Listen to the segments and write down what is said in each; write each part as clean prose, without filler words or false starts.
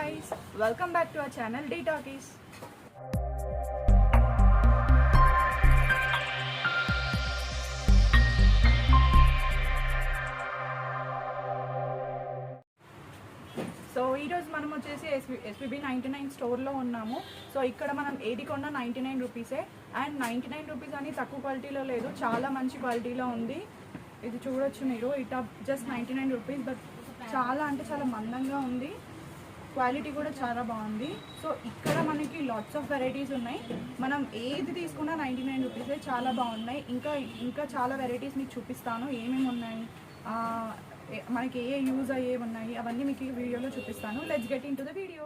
guys, welcome back to our channel D Talkies. So ఈరోజు మనం వచ్చేసి ఎస్పీబీ 99 స్టోర్లో ఉన్నాము. సో ఇక్కడ మనం ఏది కొన్నా 99 రూపీసే. అండ్ 99 రూపీస్ అని తక్కువ క్వాలిటీలో లేదు, చాలా మంచి క్వాలిటీలో ఉంది. ఇది చూడొచ్చు మీరు, ఈ టాప్ జస్ట్ 99 రూపీస్, బట్ చాలా అంటే చాలా మందంగా ఉంది, క్వాలిటీ కూడా చాలా బాగుంది. సో ఇక్కడ మనకి లాట్స్ ఆఫ్ వెరైటీస్ ఉన్నాయి, మనం ఏది తీసుకున్నా 99 రూపీసే, చాలా బాగున్నాయి. ఇంకా చాలా వెరైటీస్ మీకు చూపిస్తాను, ఏమేమి ఉన్నాయి, మనకి ఏ యూజ్ అయ్యేవి ఉన్నాయి అవన్నీ మీకు ఈ వీడియోలో చూపిస్తాను. Let's get in to the video.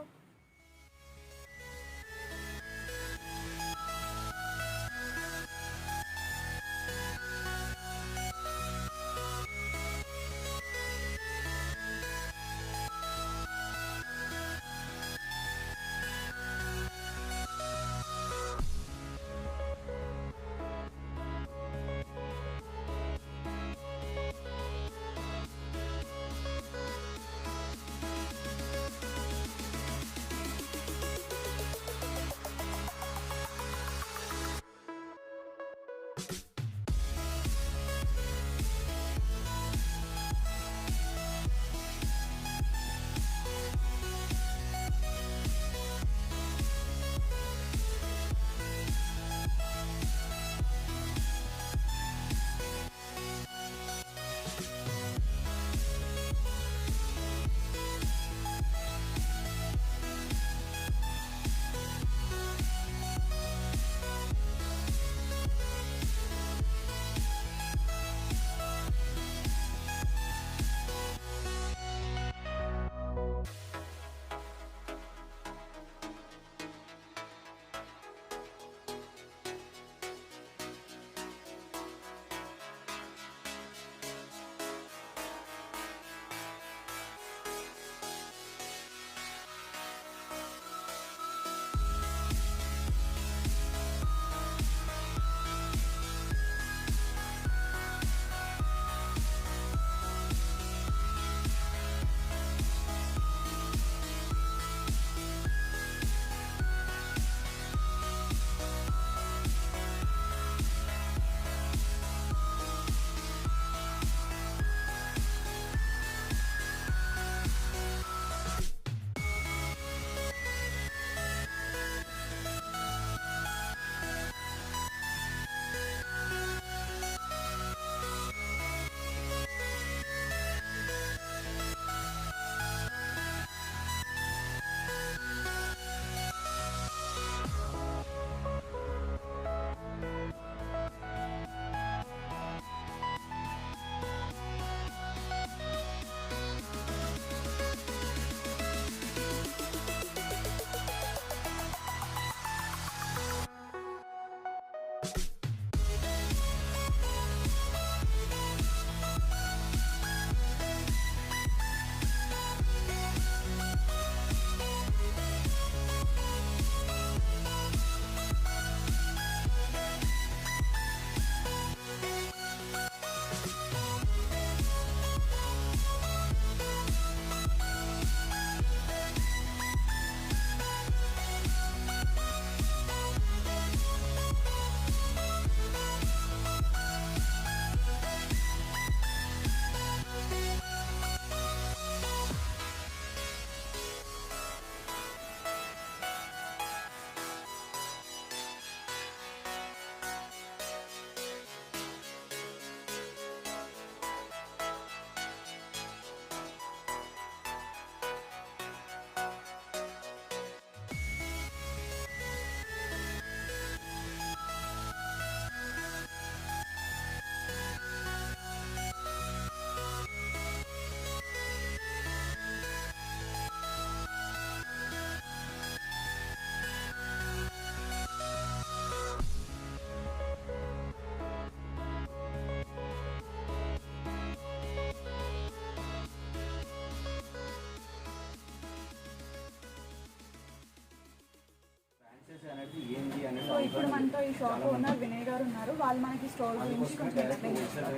So ఇప్పుడు మనతో ఈ షాప్ ఓనర్ వినయ్ గారు ఉన్నారు, వాళ్ళు మనకి స్టోర్ గురించి కొంచెం ఎక్స్ప్లెయిన్ చేస్తారు.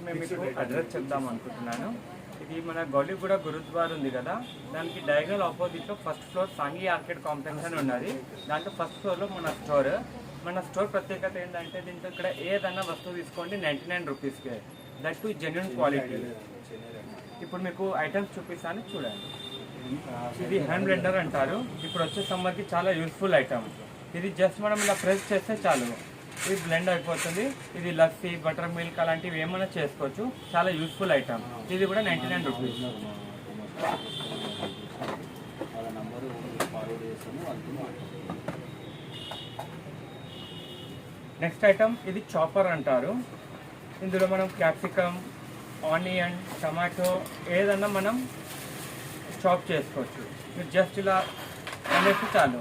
మేము మీకు అడ్రస్ చెప్దాం అనుకుంటున్నాను. ఇది మన గౌలిగూడ గురుద్వార్ ఉంది కదా, దానికి డయాగనల్ ఆపోజిట్లో first floor Sanghi orchid complex అని ఉన్నది. దాంట్లో ఫస్ట్ ఫ్లోర్లో మన స్టోర్ ప్రత్యేకత ఏంటంటే దీంట్లో ఇక్కడ ఏదన్నా వస్తువు తీసుకోండి 99 రూపీస్కే, దట్ టు జెన్యున్ క్వాలిటీ. ఇప్పుడు మీకు ఐటమ్స్ చూపిస్తాను చూడండి. ఇది హ్యాండ్ బ్లెండర్ అంటారు. ఇప్పుడు వచ్చే సమ్మర్కి చాలా యూస్ఫుల్ ఐటమ్. ఇది జస్ట్ మనం ఇలా ప్రెస్ చేస్తే చాలు, ఇది బ్లెండ్ అయిపోతుంది. ఇది లస్సీ, బటర్ మిల్క్ అలాంటివి ఏమైనా చేసుకోవచ్చు. చాలా యూస్ఫుల్ ఐటమ్. ఇది కూడా 99 రూపీస్. నెక్స్ట్ ఐటమ్ ఇది చాపర్ అంటారు. ఇందులో మనం క్యాప్సికమ్, ఆనియన్, టమాటో ఏదన్నా మనం చాప్ చేసుకోవచ్చు. మీరు జస్ట్ ఇలా అనేసి చాలు.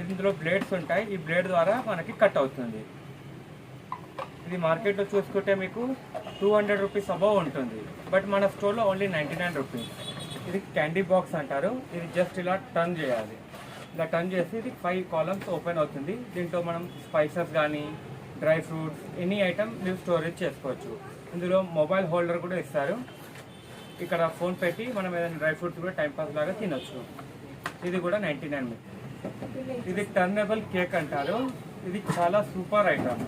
ఇందులో బ్లేడ్స్ ఉంటాయి, ఈ బ్లేడ్ ద్వారా మనకి కట్ అవుతుంది. ఇది మార్కెట్లో చూసుకుంటే మీకు 200 రూపీస్ అబవ్ ఉంటుంది, బట్ మన స్టోర్లో ఓన్లీ 99 రూపీస్. ఇది క్యాండీ బాక్స్ అంటారు. ఇది జస్ట్ ఇలా టర్న్ చేయాలి. ఇలా టర్న్ చేసి ఇది 5 కాలమ్స్ ఓపెన్ అవుతుంది. దీంట్లో మనం స్పైసెస్ కానీ డ్రై ఫ్రూట్స్ ఎనీ ఐటమ్ మీరు స్టోరేజ్ చేసుకోవచ్చు. ఇందులో మొబైల్ హోల్డర్ కూడా ఇస్తారు. ఇక్కడ ఫోన్ పెట్టి మనం ఏదైనా డ్రై ఫ్రూట్స్ కూడా టైంపాస్ లాగా తినొచ్చు. ఇది కూడా 99. ఇది టర్నబుల్ కేక్ అంటారు. ఇది చాలా సూపర్ ఐటమ్.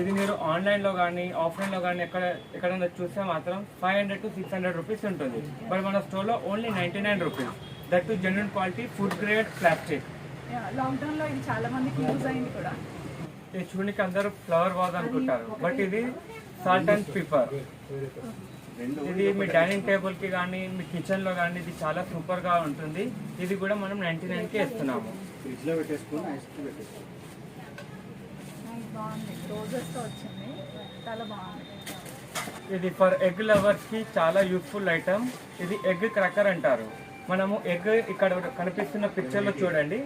ఇది మీరు ఆన్లైన్లో కానీ ఆఫ్లైన్లో కానీ ఎక్కడైనా చూస్తే మాత్రం 500 to 600 రూపీస్ ఉంటుంది, బట్ మన స్టోర్లో only 99 rupees, that to genuine quality food grade plastic. లాక్డౌన్లో ఇది చాలా మందికి యూజ్ అయింది కూడా. ఇది చూడడానికి అందరూ ఫ్లవర్ వాజ్ అనుకుంటారు, బట్ ఇది సాల్ట్ అండ్ పెప్పర్. ఇది మీ డైనింగ్ టేబుల్కి కానీ మీ కిచెన్లో కానీ ఇది చాలా సూపర్గా ఉంటుంది. ఇది కూడా మనం 99కి ఇస్తున్నాము. ఫ్రిడ్జ్లో పెట్టేసుకుని ఐస్ పెట్టేసుకోండి. బాగుంది, రోజెస్తో వచ్చింది, చాలా బాగుంది. ఇది ఫర్ ఎగ్ లవర్స్కి చాలా యూస్ఫుల్ ఐటమ్. ఇది ఎగ్ క్రాకర్ అంటారు. మనము ఎగ్ ఇక్కడ కనిపిస్తున్న పిక్చర్లో చూడండి,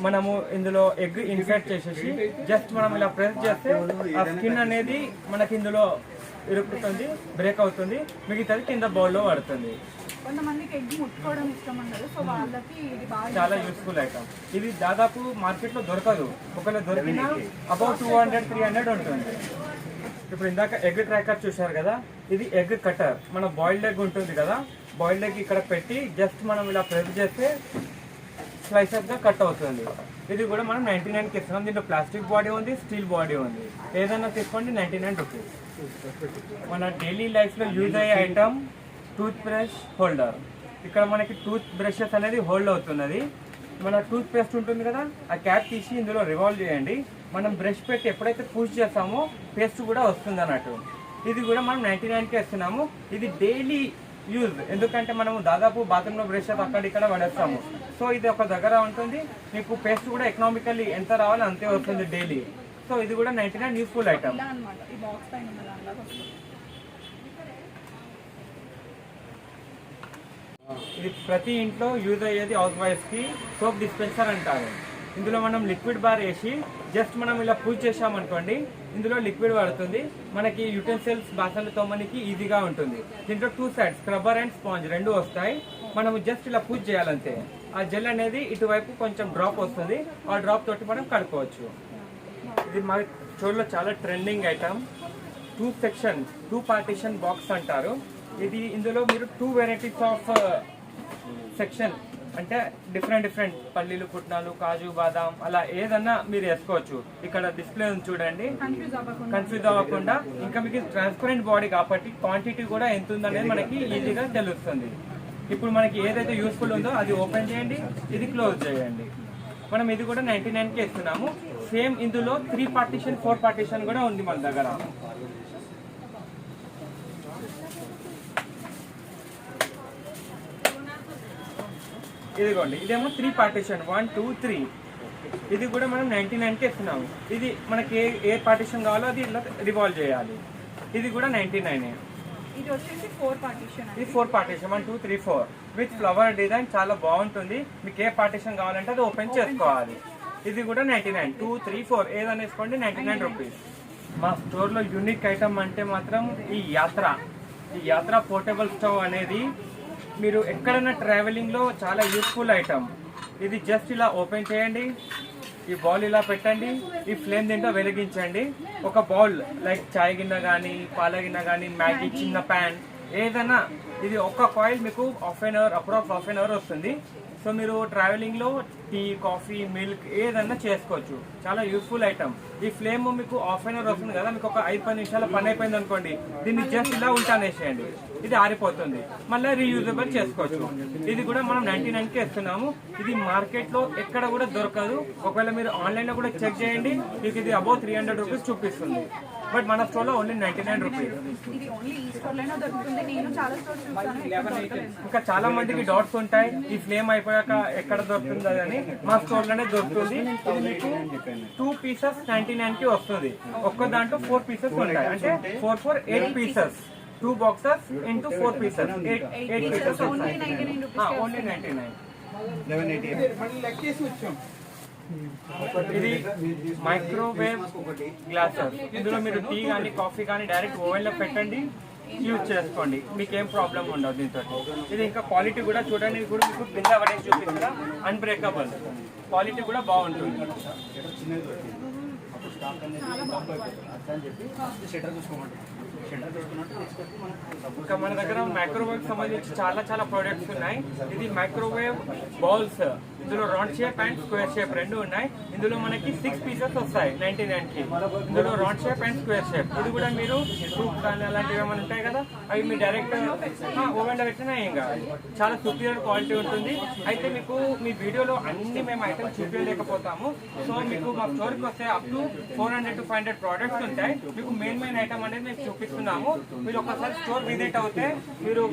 మనము ఇందులో ఎగ్ ఇన్సర్ట్ చేసేసి జస్ట్ మనం ఇలా ప్రెస్ చేస్తే ఆ స్కిన్ అనేది మనకి ఇందులో ఇరుక్కుతుంది, బ్రేక్ అవుతుంది, మిగతాది కింద బౌల్లో పడుతుంది. కొంతమందికి ఎగ్ ముట్టుకోవడం ఇష్టం ఉండదు, సో వాళ్ళకి ఇది బాగా చాలా యూస్ఫుల్ ఐటమ్. ఇది దాదాపు మార్కెట్లో దొరకదు, ఒకవేళ దొరికినా అబౌట్ 200-300 ఉంటుంది. ఇప్పుడు ఇందాక ఎగ్ ట్రాకర్ చూశారు కదా, ఇది ఎగ్ కటర్. మన బాయిల్డ్ ఎగ్ ఉంటుంది కదా, బాయిల్డ్ ఎగ్ ఇక్కడ పెట్టి జస్ట్ మనం ఇలా ప్రెస్ చేస్తే స్లైసెస్గా కట్ అవుతుంది. ఇది కూడా మనం 99కి ఇస్తున్నాం. దీంట్లో ప్లాస్టిక్ బాడీ ఉంది, స్టీల్ బాడీ ఉంది. ఏదైనా తీసుకోండి 99 రూపీస్. మన డైలీ లైఫ్లో యూజ్ అయ్యే ఐటమ్ టూత్ బ్రష్ హోల్డర్. ఇక్కడ మనకి టూత్ బ్రషెస్ అనేది హోల్డ్ అవుతున్నది. మన టూత్ పేస్ట్ ఉంటుంది కదా, ఆ క్యాప్ తీసి ఇందులో రివాల్వ్ చేయండి. మనం బ్రష్ పెట్టి ఎప్పుడైతే పూష్ చేస్తామో పేస్ట్ కూడా వస్తుంది అన్నట్టు. ఇది కూడా మనం 99కే ఇస్తున్నాము. ఇది డైలీ యూజ్, ఎందుకంటే మనము దాదాపు బాత్రూంలో బ్రష్ అక్కడ ఇక్కడ పడేస్తాము. సో ఇది ఒక దగ్గర ఉంటుంది, మీకు పేస్ట్ కూడా ఎకనామికల్లీ ఎంత రావాలో అంతే వస్తుంది డైలీ. సో ఇది కూడా 99 యూస్ఫుల్ ఐటమ్. ఇది ప్రతి ఇంట్లో యూజ్ అయ్యేది హౌస్ వైఫ్కి సోప్ డిస్పెన్సర్ అంటారు. ఇందులో మనం లిక్విడ్ బార్ వేసి జస్ట్ మనం ఇలా పూజ చేసామనుకోండి, ఇందులో లిక్విడ్ పడుతుంది. మనకి యూటెన్సిల్స్ బాసన్లు తోమనికి ఈజీగా ఉంటుంది. దీంట్లో 2 సైడ్స్ స్క్రబ్బర్ అండ్ స్పాంజ్ 2 వస్తాయి. మనము జస్ట్ ఇలా పూజ చేయాలంతే. ఆ జెల్ అనేది ఇటువైపు కొంచెం డ్రాప్ వస్తుంది, ఆ డ్రాప్ తోటి మనం కడుక్కోవచ్చు. ఇది మా స్టోర్లో చాలా ట్రెండింగ్ ఐటమ్. 2 పార్టీషన్ బాక్స్ అంటారు. ఇది ఇందులో మీరు 2 వెరైటీస్ ఆఫ్ సెక్షన్, అంటే డిఫరెంట్ పల్లీలు, పుట్నాలు, కాజు, బాదాం అలా ఏదన్నా మీరు వేసుకోవచ్చు. ఇక్కడ డిస్ప్లే ఉంది చూడండి, కన్ఫ్యూజ్ అవ్వకుండా. ఇంకా మీకు ట్రాన్స్పరెంట్ బాడీ కాబట్టి క్వాంటిటీ కూడా ఎంత ఉందనేది మనకి ఈజీగా తెలుస్తుంది. ఇప్పుడు మనకి ఏదైతే యూస్ఫుల్ ఉందో అది ఓపెన్ చేయండి, ఇది క్లోజ్ చేయండి. మనం ఇది కూడా 99కే ఇస్తున్నాము. సేమ్ ఇందులో 3 పార్టీషన్ 4 పార్టీషన్ కూడా ఉంది మన దగ్గర. ఇదిగోండి, ఇదేమో 3 పార్టీషన్ 1 2 3. ఇది కూడా మనం 99కే ఇస్తున్నాము. ఇది మనకి ఏ పార్టీషన్ కావాలో అది ఇట్లా రివాల్వ్ చేయాలి. ఇది కూడా 99. ఇది వచ్చేసి 4 పార్టీషన్. ఇది 4 పార్టీషన్ 1 2 3 4 విత్ ఫ్లవర్ డిజైన్ చాలా బాగుంటుంది. మీకు ఏ పార్టీషన్ కావాలంటే అది ఓపెన్ చేసుకోవాలి. ఇది కూడా 99 2 3 4 ఏదైనా వేసుకోండి 99 రూపీస్. మా స్టోర్లో యూనిక్ ఐటమ్ అంటే మాత్రం ఈ యాత్ర పోర్టబుల్ స్టవ్ అనేది మీరు ఎక్కడైనా ట్రావెలింగ్లో చాలా యూస్ఫుల్ ఐటమ్. ఇది జస్ట్ ఇలా ఓపెన్ చేయండి, ఈ బౌల్ ఇలా పెట్టండి, ఈ ఫ్లేమ్ దీంట్లో వెలిగించండి. ఒక బౌల్ లైక్ చాయ్ గిన్నె కానీ పాల గిన్నె కానీ మ్యాగీ చిన్న ప్యాన్ ఏదైనా ఇది ఒక్క కాయిల్ మీకు అప్రాక్స్ హాఫ్ అన్ అవర్ వస్తుంది. సో మీరు ట్రావెలింగ్ లో టీ, కాఫీ, మిల్క్ ఏదన్నా చేసుకోవచ్చు. చాలా యూస్ఫుల్ ఐటమ్. ఈ ఫ్లేమ్ మీకు హాఫ్ అన్ అవర్ వస్తుంది కదా, మీకు ఒక 5-10 నిమిషాల పని అయిపోయింది అనుకోండి, దీన్ని జస్ట్ ఇలా ఉల్టానేసేయండి, ఇది ఆరిపోతుంది, మళ్ళీ రీయూజబుల్ చేసుకోవచ్చు. ఇది కూడా మనం 99కి ఇస్తున్నాము. ఇది మార్కెట్ లో ఎక్కడ కూడా దొరకదు. ఒకవేళ మీరు ఆన్లైన్ లో కూడా చెక్ చేయండి, మీకు ఇది అబౌవ్ 300 రూపీస్ చూపిస్తుంది. బట్ మన స్టోర్ లో ఓన్లీ 99 రూపీస్. ఇది ఓన్లీ ఈ స్టోర్ లోనే దొరుకుతుంది. నేను చాలా స్టోర్స్ చూసాను, ఎక్కడ దొరకలేదు. ఇంకా చాలా మందికి డౌట్స్ ఉంటాయి, ఈ ఫ్లేమ్ అయిపోయాక ఎక్కడ దొరుకుతుంది అని. మా స్టోర్ లోనే దొరుకుతుంది. ఇది మీకు 2 పీసెస్ 99కి వస్తుంది. ఒక్క దాంట్లో 4 పీసెస్ ఉంటాయి, అంటే 4 8 pieces. 2 boxes into 4 pieces, 8 pieces only 99 rupees. Only 99. 1188. ఇది మైక్రోవేవ్ గ్లాసెస్. ఇందులో మీరు టీ కానీ కాఫీ కానీ డైరెక్ట్ ఓవెన్ లో పెట్టండి, యూజ్ చేసుకోండి, మీకేం ప్రాబ్లం ఉండదు దీంతో. ఇది ఇంకా క్వాలిటీ కూడా చూడండి, ఇది కూడా మీకు కింద పడేసి చూపిస్తుందా, అన్బ్రేకబుల్ క్వాలిటీ కూడా బాగుంటుంది. ఇంకా మన దగ్గర మైక్రోవేవ్ సంబంధించి చాలా ప్రొడక్ట్స్ ఉన్నాయి. ఇది మైక్రోవేవ్ బౌల్స్. ఇందులో round shape and square shape రెండు ఉన్నాయి. ఇందులో మనకి 6 పీసెస్ వస్తాయి 99కి. ఇందులో round shape and square shape. ఇది కూడా మీరు సూప్ కానీ అలాంటివి ఏమైనా ఉంటాయి కదా, అవి మీరు డైరెక్ట్ ఓవెన్ లో పెట్టినా ఏం కాదు. చాలా సుపీరియర్ క్వాలిటీ ఉంటుంది. అయితే మీకు మీ వీడియోలో అన్ని మేము ఐటమ్స్ చూపించలేకపోతాము. సో మీకు మా స్టోర్కి వస్తే అప్ టు 400 to 500 ప్రోడక్ట్స్ ఉంటాయి. మీకు మెయిన్ ఐటమ్ అనేది మేము చూపిస్తున్నాము. మీరు ఒకసారి స్టోర్ విజిట్ అవుతే మీరు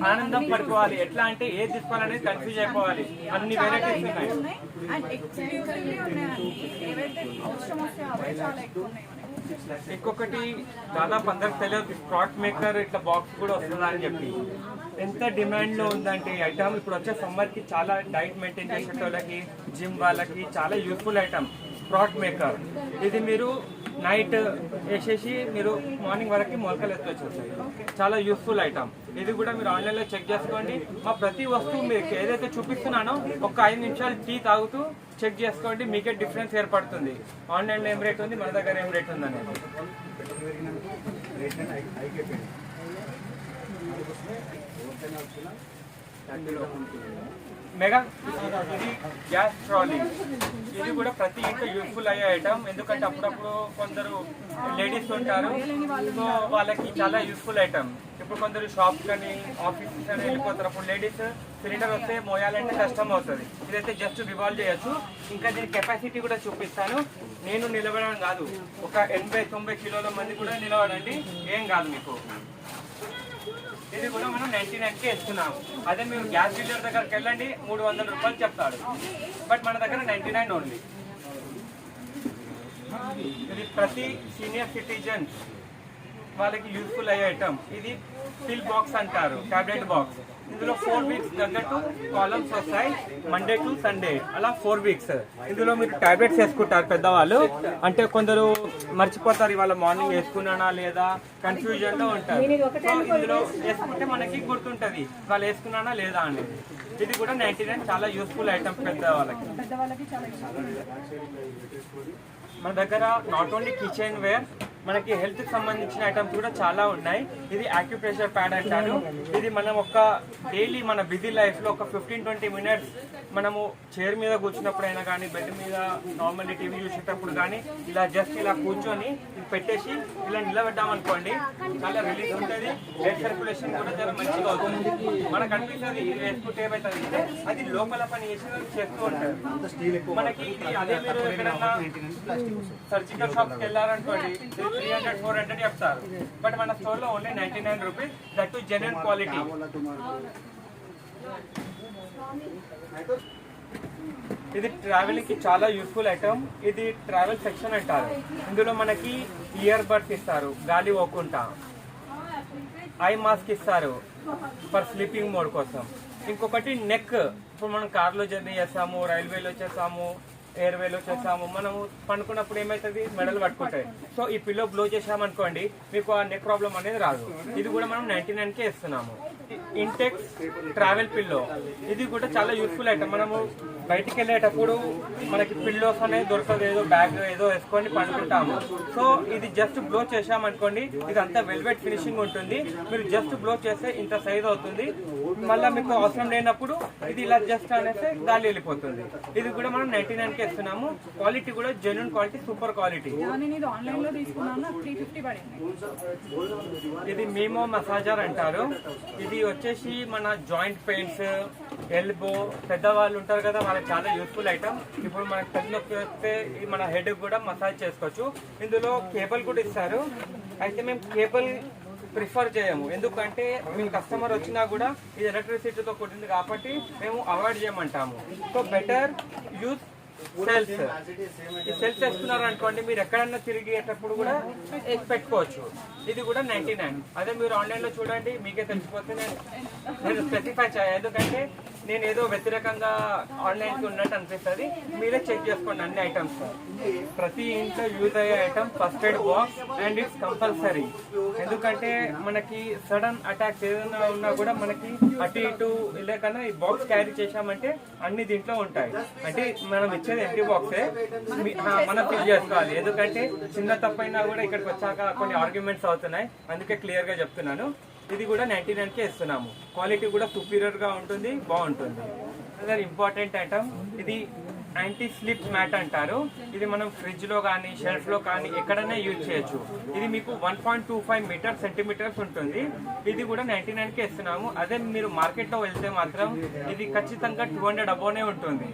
ఆనందం పడుకోవాలి. ఎట్లా అంటే ఏది తీసుకోవాలనేది కన్ఫ్యూజ్ అయిపోవాలి. అన్ని వెరైటీస్ ఉన్నాయి అండ్ ఎక్స్క్లూజివ్లీ ఉన్నాయండి. ఏవైతే అవసరం వస్తే అవే చాలా ఎక్కువ ఉన్నాయి మనకి. ఇంకొకటి దాదాపు అందరికి తెలియదు, స్పాట్ మేకర్ ఇట్లా బాక్స్ కూడా వస్తుందా అని చెప్పి. ఎంత డిమాండ్ లో ఉందంటే ఈ ఐటమ్. ఇప్పుడు వచ్చే సమ్మర్ కి చాలా డైట్ మెయింటైన్ చేసే వాళ్ళకి, జిమ్ వాళ్ళకి చాలా యూస్ఫుల్ ఐటమ్ స్పాట్ మేకర్. ఇది మీరు నైట్ వేసేసి మీరు మార్నింగ్ వరకు మొలకలు ఎత్తుకొచ్చేస్తాయి. చాలా యూస్ఫుల్ ఐటమ్. ఇది కూడా మీరు ఆన్లైన్ లో చెక్ చేసుకోండి. మా ప్రతి వస్తువు మీకు ఏదైతే చూపిస్తున్నానో ఒక 5 నిమిషాలు టీ తాగుతూ చెక్ చేసుకోండి, మీకే డిఫరెన్స్ ఏర్పడుతుంది. ఆన్లైన్ లో ఏం రేట్ ఉంది, మన దగ్గర ఏం రేట్ ఉంది అనేది. మెగా ఇది గ్యాస్ ట్రాలీ. ఇది కూడా ప్రతి ఇంట్లో యూస్ఫుల్ అయ్యే ఐటమ్. ఎందుకంటే అప్పుడప్పుడు కొందరు లేడీస్ ఉంటారు, సో వాళ్ళకి చాలా యూస్ఫుల్ ఐటమ్. ఇప్పుడు కొందరు షాప్స్ కానీ ఆఫీసెస్ కానీ వెళ్ళిపోతారు, అప్పుడు లేడీస్ సిలిండర్ వస్తే మోయాలంటే కష్టం అవుతుంది. ఇదైతే జస్ట్ రివాల్వ్ చేయొచ్చు. ఇంకా దీని కెపాసిటీ కూడా చూపిస్తాను. నేను నిలబడడం కాదు, ఒక 80-90 కిలోల మంది కూడా నిలబడండి, ఏం కాదు మీకు. ఇది కూడా మనం 99కి ఇస్తున్నాము. అదే మీరు గ్యాస్ డీలర్ దగ్గరికి వెళ్ళండి, 300 రూపాయలు చెప్తాడు. బట్ మన దగ్గర 99 ఓన్లీ. ఇది ప్రతి సీనియర్ సిటిజన్స్ వాళ్ళకి యూస్ఫుల్ అయ్యే ఐటమ్. ఇది పిల్ బాక్స్ అంటారు, టాబ్లెట్ బాక్స్. ఇందులో 4 వీక్స్ తగ్గట్టు కాలమ్స్ వస్తాయి, మండే టు సండే, అలా 4 వీక్స్. ఇందులో మీరు టాబ్లెట్స్ వేసుకుంటారు పెద్దవాళ్ళు, అంటే కొందరు మర్చిపోతారు ఇవాళ మార్నింగ్ వేసుకున్నానా లేదా, కన్ఫ్యూజన్ లో ఉంటారు. సో ఇందులో వేసుకుంటే మనకి గుర్తుంటది వాళ్ళు వేసుకున్నానా లేదా అనేది. ఇది కూడా 99 చాలా యూస్ఫుల్ ఐటమ్ పెద్దవాళ్ళకి. చాలా ఇష్టం. మన దగ్గర నాట్ ఓన్లీ కిచెన్ వేర్, మనకి హెల్త్ కి సంబంధించిన ఐటమ్స్ కూడా చాలా ఉన్నాయి. ఇది యాక్యుప్రెషర్ ప్యాడ్ అంటారు. ఇది మనం ఒక డైలీ మన బిజీ లైఫ్ లో ఒక 15-20 మినిట్స్ మనము చైర్ మీద కూర్చున్నప్పుడైనా కానీ, బెడ్ మీద నార్మల్లీ టీవీ చూసేటప్పుడు కానీ ఇలా జస్ట్ ఇలా కూర్చొని ఇది పెట్టేసి ఇలా నిలబెట్టామనుకోండి, చాలా రిలీఫ్ ఉంటుంది. బ్లడ్ సర్క్యులేషన్ కూడా చాలా మంచిగా అవుతుంది. మనకు అనిపిస్తుంది ఇది వేసుకుంటే ఏమవుతుంది అంటే అది లోపల పని చేస్తూ ఉంటారు మనకి. అదే మీరు ఎక్కడన్నా సర్జికల్ షాప్కి వెళ్ళారనుకోండి 300-400 చెప్తారు. బట్ మన స్టోర్ లో only 99 rupees, that to genuine quality. ఇది ట్రావెలింగ్ కి చాలా యూస్ఫుల్ ఐటమ్. ఇది ట్రావెల్ సెక్షన్ అంటారు. ఇందులో మనకి ఇయర్ బడ్స్ ఇస్తారు గాలి పోకుండా, ఐ మాస్క్ ఇస్తారు ఫర్ స్లీపింగ్ మోడ్ కోసం. ఇంకొకటి నెక్. ఇప్పుడు మనం కార్లో జర్నీ చేస్తాము, రైల్వేలో చేస్తాము, ఎయిర్వేలో చేస్తాము, మనము పండుకున్నప్పుడు ఏమవుతుంది, మెడలు పట్టుకుంటాయి. సో ఈ పిల్లో బ్లో చేసామనుకోండి, మీకు ఆ నెక్ ప్రాబ్లం అనేది రాదు. ఇది కూడా మనం 99కే ఇస్తున్నాము. Intex travel pillow. ఇది కూడా చాలా యూస్ఫుల్ ఐటమ్. మనము బయటికి వెళ్ళేటప్పుడు మనకి పిల్లోస్ అనేది దొరకదు, ఏదో బ్యాగ్ ఏదో వేసుకొని పండుకుంటాము. సో ఇది జస్ట్ బ్లో చేసామనుకోండి, ఇది అంతా వెల్వెట్ ఫినిషింగ్ ఉంటుంది. మీరు జస్ట్ బ్లో చేస్తే ఇంత సైజ్ అవుతుంది. మళ్ళీ మీకు అవసరం లేనప్పుడు ఇది ఇలా జస్ట్ అనేసి గాలి వెళ్ళిపోతుంది. ఇది కూడా మనం 99కి ఇస్తున్నాము. క్వాలిటీ కూడా జెన్యూన్ క్వాలిటీ, సూపర్ క్వాలిటీ. నేను ఇది ఆన్లైన్ లో తీసుకున్నాను, 350 పడింది. ఇది మీమో మసాజర్ అంటారు. ఇది వచ్చేసి మన జాయింట్ పెయిన్స్, ఎల్బో, పెద్దవాళ్ళు ఉంటారు కదా, వాళ్ళకి చాలా యూస్ఫుల్ ఐటమ్. ఇప్పుడు మనకి తలనొప్పి వస్తే మన హెడ్ కూడా మసాజ్ చేసుకోవచ్చు. ఇందులో కేబుల్ కూడా ఇస్తారు. అయితే మేము కేబుల్ ప్రిఫర్ చేయము, ఎందుకంటే మీ కస్టమర్ వచ్చినా కూడా ఇది ఎలక్ట్రిసిటీతో కూడింది కాబట్టి మేము అవాయిడ్ చేయమంటాము. So better use cells. ఈ సెల్స్ వేసుకున్నారు అనుకోండి, మీరు ఎక్కడన్నా తిరిగేటప్పుడు కూడా పెట్టుకోవచ్చు. ఇది కూడా 99. అదే మీరు ఆన్లైన్ లో చూడండి, మీకే తెలిసిపోతే. నేను స్పెసిఫై చేయాలి, ఎందుకంటే నేను ఏదో వ్యతిరేకంగా ఆన్లైన్ కి ఉన్నట్టు అనిపిస్తుంది. మీరే చెక్ చేసుకోండి అన్ని ఐటమ్స్. ప్రతి ఇంట్లో యూజ్ అయ్యే item first aid box, and it's compulsory. ఎందుకంటే మనకి సడన్ అటాక్స్ ఏదైనా ఉన్నా కూడా మనకి అటు ఇటు లేకన్నా ఈ బాక్స్ క్యారీ చేసామంటే అన్ని దీంట్లో ఉంటాయి. అంటే మనం ఇచ్చేది ఎంటీ బాక్సే, మనం ఫిల్ చేసుకోవాలి. ఎందుకంటే చిన్న తప్పైనా కూడా ఇక్కడికి వచ్చాక కొన్ని ఆర్గ్యుమెంట్స్ అవుతున్నాయి, అందుకే క్లియర్ గా చెప్తున్నాను. ఇది కూడా 99కే ఇస్తున్నాము. క్వాలిటీ కూడా సుపీరియర్ గా ఉంటుంది, బాగుంటుంది. అదే ఇంపార్టెంట్ ఐటమ్. ఇది యాంటీ స్లిప్ మ్యాట్ అంటారు. ఇది మనం ఫ్రిడ్జ్ లో కానీ షెల్ఫ్ లో కానీ ఎక్కడైనా యూజ్ చేయొచ్చు. ఇది మీకు 1.25 సెంటీమీటర్స్ ఉంటుంది. ఇది కూడా 99కే ఇస్తున్నాము. అదే మీరు మార్కెట్ లో వెళ్తే మాత్రం ఇది ఖచ్చితంగా 200 అబోనే ఉంటుంది.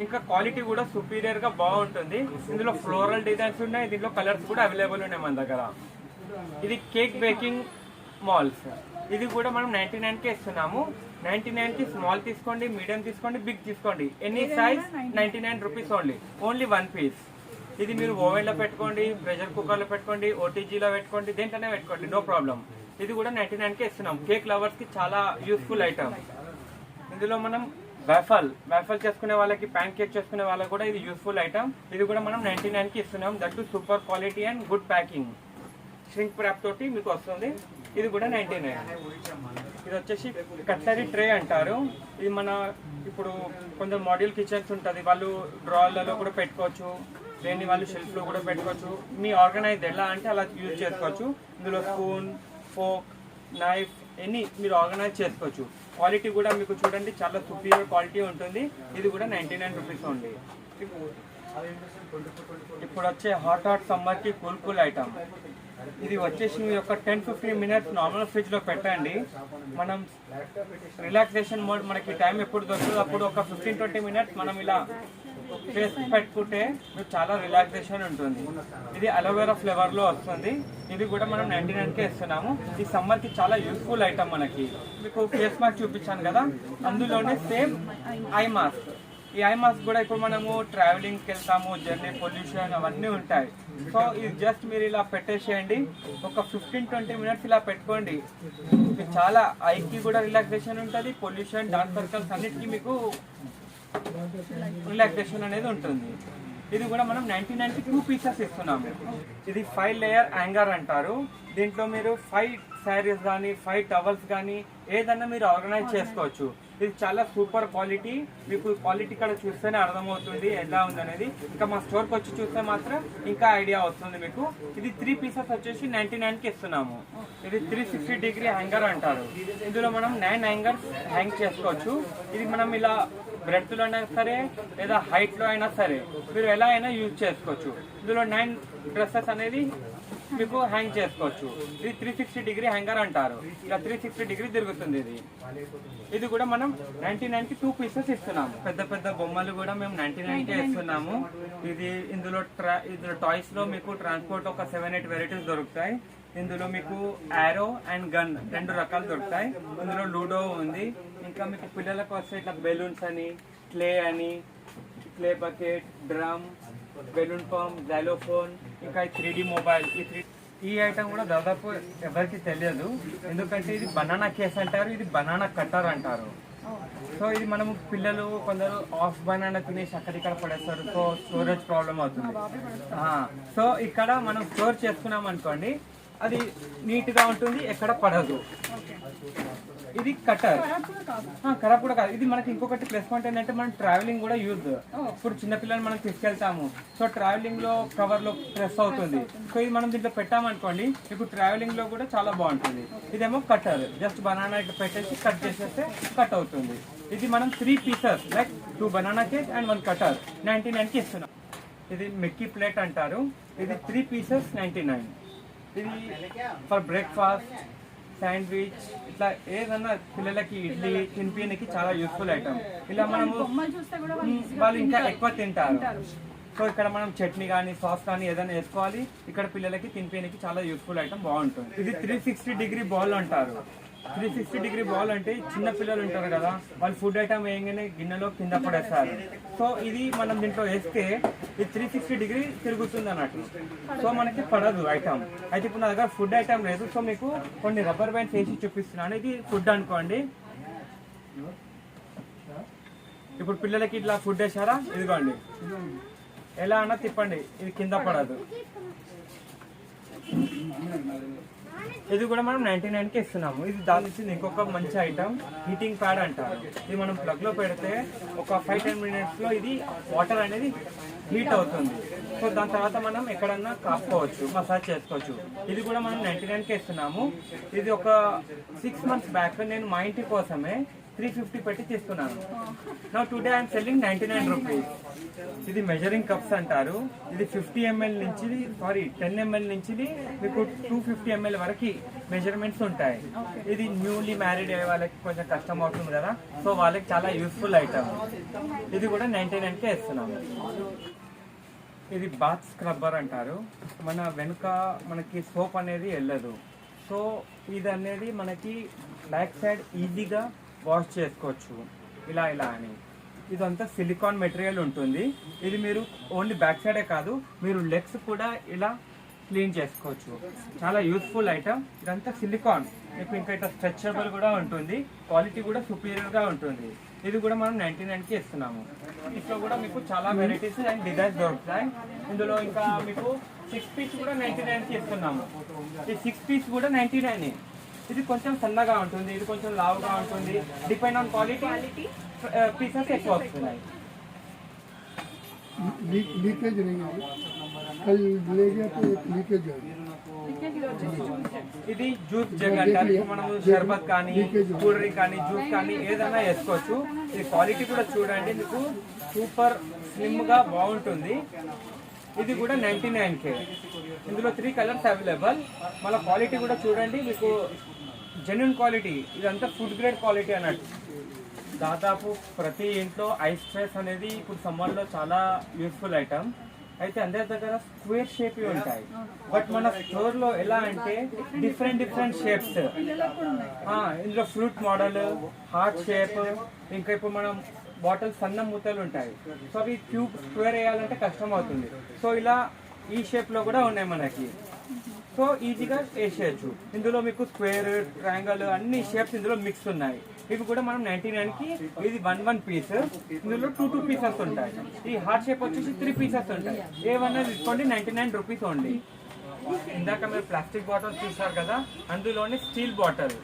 ఇంకా క్వాలిటీ కూడా సుపీరియర్ గా బాగుంటుంది. ఇందులో ఫ్లోరల్ డిజైన్స్ ఉన్నాయి, దీంట్లో కలర్స్ కూడా అవైలబుల్ ఉన్నాయి మన దగ్గర. ఇది కేక్ బేకింగ్ మాల్స్. ఇది కూడా మనం 99కే ఇస్తున్నాము. 99కి స్మాల్ తీసుకోండి, మీడియం తీసుకోండి, బిగ్ తీసుకోండి, any size 99 rupees only 1 piece. ఇది మీరు ఓవెన్ లో పెట్టుకోండి, ప్రెషర్ కుక్కర్ లో పెట్టుకోండి, ఓటీజీలో పెట్టుకోండి, దేంట్లోనే పెట్టుకోండి, నో ప్రాబ్లం. ఇది కూడా 99కే ఇస్తున్నాం. కేక్ లవర్స్ కి చాలా యూస్ఫుల్ ఐటమ్. ఇందులో మనం వేఫల్ చేసుకునే వాళ్ళకి, ప్యాన్ కేక్ చేసుకునే వాళ్ళకి కూడా ఇది యూస్ఫుల్ ఐటమ్. ఇది కూడా మనం 99కి ఇస్తున్నాం. That too super quality and good packing. Shrink wrap తోటి మీకు వస్తుంది. ఇది కూడా 99. ఇది వచ్చేసి కట్లరీ ట్రే అంటారు. ఇది మన ఇప్పుడు కొంచెం మోడ్యూల్ కిచెన్స్ ఉంటుంది, వాళ్ళు డ్రాలలో కూడా పెట్టుకోవచ్చు, లేని వాళ్ళు షెల్ఫ్ లో కూడా పెట్టుకోవచ్చు. మీ ఆర్గనైజ్ ఎలా అంటే అలా యూజ్ చేసుకోవచ్చు. ఇందులో స్పూన్, ఫోక్, నైఫ్ ఎన్ని మీరు ఆర్గనైజ్ చేసుకోవచ్చు. క్వాలిటీ కూడా మీకు చూడండి చాలా సుపీరియర్ క్వాలిటీ ఉంటుంది. ఇది కూడా 99 రూపీస్ ఉంది. ఇప్పుడు వచ్చే హాట్ సమ్మర్ కి కూల్ ఐటమ్. ఇది వచ్చేసి మీ యొక్క 10-15 మినిట్స్ నార్మల్ ఫ్రిడ్జ్ లో పెట్టండి. మనం రిలాక్సేషన్ మోడ్, మనకి టైం ఎప్పుడు దొరుకుతుందో అప్పుడు ఒక 15-20 మినిట్స్ మనం ఇలా చేసి పెట్టుకుంటే మీకు చాలా రిలాక్సేషన్ ఉంటుంది. ఇది అలోవెరా ఫ్లేవర్ లో వస్తుంది. ఇది కూడా మనం 99కే ఇస్తున్నాము. ఈ సమ్మర్ కి చాలా యూస్ఫుల్ ఐటమ్. మనకి మీకు ఫేస్ మాస్క్ చూపించాను కదా, అందులోనే సేమ్ ఐ మాస్క్. ఈ ఐ మాస్క్ కూడా ఇప్పుడు మనము ట్రావెలింగ్కి వెళ్తాము, జర్నీ, పొల్యూషన్ అవన్నీ ఉంటాయి. సో ఇది జస్ట్ మీరు ఇలా పెట్టేసేయండి, ఒక 15-20 మినిట్స్ ఇలా పెట్టుకోండి. మీకు చాలా ఐకి కూడా రిలాక్సేషన్ ఉంటుంది, పొల్యూషన్, డార్క్ సర్కిల్స్ అన్నిటికీ మీకు రిలాక్సేషన్ అనేది ఉంటుంది. ఇది కూడా మనం 99కి 2 పీసెస్ ఇస్తున్నాము. ఇది 5 లేయర్ హ్యాంగర్ అంటారు. దీంట్లో మీరు 5 శారీస్ కానీ 5 టవల్స్ కానీ ఏదన్నా మీరు ఆర్గనైజ్ చేసుకోవచ్చు. ఇది చాలా సూపర్ క్వాలిటీ. మీకు క్వాలిటీ ఇక్కడ చూస్తేనే అర్థమవుతుంది ఎలా ఉందనేది. ఇంకా మా స్టోర్కి వచ్చి చూస్తే మాత్రం ఇంకా ఐడియా వస్తుంది మీకు. ఇది 3 పీసెస్ వచ్చేసి 99కి ఇస్తున్నాము. ఇది 360 డిగ్రీ హ్యాంగర్ అంటారు. ఇందులో మనం 9 హ్యాంగర్స్ హ్యాంగ్ చేసుకోవచ్చు. ఇది మనం ఇలా బ్రెడ్త్ లో అయినా సరే లేదా హైట్ లో అయినా సరే మీరు ఎలా అయినా యూజ్ చేసుకోవచ్చు. ఇందులో 9 డ్రెస్సెస్ అనేది మీకు హ్యాంగ్ చేసుకోవచ్చు. ఇది 360 డిగ్రీ హ్యాంగర్ అంటారు. ఇలా 360 డిగ్రీ తిరుగుతుంది. ఇది కూడా మనం 99కి 2 పీసెస్ ఇస్తున్నాము. పెద్ద పెద్ద బొమ్మలు కూడా మేము 99కే ఇస్తున్నాము. ఇందులో టాయ్స్ లో మీకు ట్రాన్స్పోర్ట్ ఒక 7-8 వెరైటీస్ దొరుకుతాయి. ఇందులో మీకు యారో అండ్ గన్ 2 రకాలు దొరుకుతాయి. ఇందులో లూడో ఉంది. ఇంకా మీకు పిల్లలకు వస్తే ఇట్లా బెలూన్స్ అని, clay bucket, drum, balloon pump, xylophone, ఇంకా 3D మొబైల్. ఈ ఐటమ్ కూడా దాదాపు ఎవరికి తెలియదు, ఎందుకంటే ఇది బనానా కేస్ అంటారు, ఇది బనానా కట్టర్ అంటారు. సో ఇది మనము పిల్లలు కొందరు ఆఫ్ బనానా తినేసి అక్కడిక్కడ పడేస్తారు. సో స్టోరేజ్ ప్రాబ్లం అవుతుంది. సో ఇక్కడ మనం స్టోర్ చేసుకున్నాం అనుకోండి, అది నీట్గా ఉంటుంది, ఎక్కడ పడదు. ఇది కట్టర్, ఖరాబ్ కూడా కాదు. ఇది మనకి ఇంకొకటి ప్లస్ పాయింట్ ఏంటంటే మనం ట్రావెలింగ్ కూడా యూజ్. ఇప్పుడు చిన్నపిల్లలు మనం తీసుకెళ్తాము, సో ట్రావెలింగ్ లో కవర్ లో ప్రెస్ అవుతుంది. సో ఇది మనం దీంట్లో పెట్టామనుకోండి, ఇప్పుడు ట్రావెలింగ్ లో కూడా చాలా బాగుంటుంది. ఇదేమో కట్టర్, జస్ట్ బనానా ఇట్లా పెట్టేసి కట్ చేసేస్తే కట్ అవుతుంది. ఇది మనం 3 pieces like 2 banana cake and 1 cutter 99కి ఇస్తున్నాం. ఇది మిక్కీ ప్లేట్ అంటారు. ఇది 3 పీసెస్ 99. ఇది ఫర్ బ్రేక్ఫాస్ట్, శాండ్విచ్, ఇట్లా ఏదన్నా పిల్లలకి ఇడ్లీ తినిపించడానికి చాలా యూస్ఫుల్ ఐటమ్. ఇలా మనము వాళ్ళు ఇంకా ఎక్కువ తింటారు. సో ఇక్కడ మనం చట్నీ కానీ సాస్ కానీ ఏదైనా వేసుకోవాలి, ఇక్కడ పిల్లలకి తినిపించడానికి చాలా యూస్ఫుల్ ఐటమ్, బాగుంటుంది. ఇది 360 డిగ్రీ బాల్ అంటారు. 360 డిగ్రీ బాల్ అంటే చిన్న పిల్లలు ఉంటారు కదా, వాళ్ళు ఫుడ్ ఐటమ్ వేయగానే గిన్నెలో కింద పడేస్తారు. సో ఇది మనం దీంట్లో వేస్తే ఇది 360 డిగ్రీ తిరుగుతుంది అన్నట్టు, సో మనకి పడదు ఐటమ్. అయితే ఇప్పుడు నా దగ్గర ఫుడ్ ఐటమ్ లేదు, సో మీకు కొన్ని రబ్బర్ బ్యాండ్స్ వేసి చూపిస్తున్నాను. ఇది ఫుడ్ అనుకోండి. ఇప్పుడు పిల్లలకి ఇట్లా ఫుడ్ వేసారా, ఇదిగోండి, ఎలా అన్నా తిప్పండి, ఇది కింద పడదు. ఇది కూడా మనం 99కి ఇస్తున్నాము. ఇది దాని నుంచి ఇంకొక మంచి ఐటమ్, హీటింగ్ ప్యాడ్ అంటారు. ఇది మనం ప్లగ్ లో పెడితే ఒక 5-10 మినిట్స్ లో ఇది వాటర్ అనేది హీట్ అవుతుంది. సో దాని తర్వాత మనం ఎక్కడన్నా కాసుకోవచ్చు, మసాజ్ చేసుకోవచ్చు. ఇది కూడా మనం 99కి ఇస్తున్నాము. ఇది ఒక 6 మంత్స్ బ్యాక్ నేను మా ఇంటి కోసమే 350 పెట్టి తీసుకున్నాను. నా టుడే ఐఎమ్ సెల్లింగ్ 99 రూపీస్. ఇది మెజరింగ్ కప్స్ అంటారు. ఇది 50 ml నుంచి 10 ml నుంచి మీకు 250 ml వరకు మెజర్మెంట్స్ ఉంటాయి. ఇది న్యూలీ మ్యారీడ్ అయ్యే వాళ్ళకి కొంచెం కష్టం అవుతుంది కదా, సో వాళ్ళకి చాలా యూస్ఫుల్ ఐటమ్. ఇది కూడా 99కే ఇస్తున్నాము. ఇది బాత్ స్క్రబ్బర్ అంటారు. మన వెనుక మనకి సోప్ అనేది వెళ్ళదు, సో ఇది అనేది మనకి బ్యాక్ సైడ్ ఈజీగా వాష్ చేసుకోవచ్చు, ఇలా ఇలా అని. ఇదంతా సిలికాన్ మెటీరియల్ ఉంటుంది. ఇది మీరు ఓన్లీ బ్యాక్ సైడే కాదు, మీరు లెగ్స్ కూడా ఇలా క్లీన్ చేసుకోవచ్చు. చాలా యూస్ఫుల్ ఐటమ్. ఇదంతా సిలికాన్, మీకు ఇంకా ఇట్లా స్ట్రెచబుల్ కూడా ఉంటుంది, క్వాలిటీ కూడా సుపీరియర్ గా ఉంటుంది. ఇది కూడా మనం 99కి ఇస్తున్నాము. ఇంట్లో కూడా మీకు చాలా వెరైటీస్ అండ్ డిజైన్స్ దొరుకుతాయి. ఇందులో ఇంకా మీకు 6 పీస్ కూడా 99కి ఇస్తున్నాము. ఈ 6 పీస్ కూడా 99. ఇది కొంచెం సన్నగా ఉంటుంది, ఇది కొంచెం లావుగా ఉంటుంది, డిపెండ్ ఆన్ క్వాలిటీ పీసెస్ ఎక్కువ వస్తున్నాయి. लीकेज नहीं है, कल ले गया तो एक लीकेज है. ఇది జ్యూస్ జగ్ అంటారు. మనము షర్బత్ కానీ కూల్ డ్రింక్ కానీ జ్యూస్ కానీ ఏదైనా వేసుకోవచ్చు. ఇది క్వాలిటీ కూడా చూడండి, మీకు సూపర్ స్లిమ్ గా బాగుంటుంది. ఇది కూడా 99K. ఇందులో 3 కలర్స్ అవైలబుల్. మళ్ళీ క్వాలిటీ కూడా చూడండి, మీకు జెన్యున్ క్వాలిటీ. ఇదంతా ఫుడ్ గ్రేడ్ క్వాలిటీ అన్నట్టు. దాదాపు ప్రతి ఇంట్లో ఐస్ ట్రేస్ అనేది ఇప్పుడు సమ్మర్లో చాలా యూస్ఫుల్ ఐటమ్. అయితే అందరి దగ్గర స్క్వేర్ షేప్ ఉంటాయి, బట్ మన స్టోర్ లో ఎలా అంటే డిఫరెంట్ షేప్స్. ఇందులో ఫ్రూట్ మోడల్, హార్ట్ షేప్, ఇంకా ఇప్పుడు మనం బాటిల్ సన్న మూతలు ఉంటాయి, సో అవి ట్యూబ్ స్క్వేర్ వేయాలంటే కష్టం అవుతుంది. సో ఇలా ఈ షేప్ లో కూడా ఉన్నాయి మనకి, సో ఈజీగా వేసేయచ్చు. ఇందులో మీకు స్క్వేర్, ట్రయాంగల్ అన్ని షేప్స్ ఇందులో మిక్స్ ఉన్నాయి. ఇవి కూడా మనం 99కి. ఇది 1 పీస్, ఇందులో 2 పీసెస్ ఉంటాయి. ఈ హార్ట్ షేప్ వచ్చేసి 3 పీసెస్ ఉంటాయి. ఏమన్నా తీసుకోండి, 99 రూపీస్ ఓన్లీ. ఇందాక మీరు ప్లాస్టిక్ బాటిల్ చూసారు కదా, అందులోని స్టీల్ బాటిల్.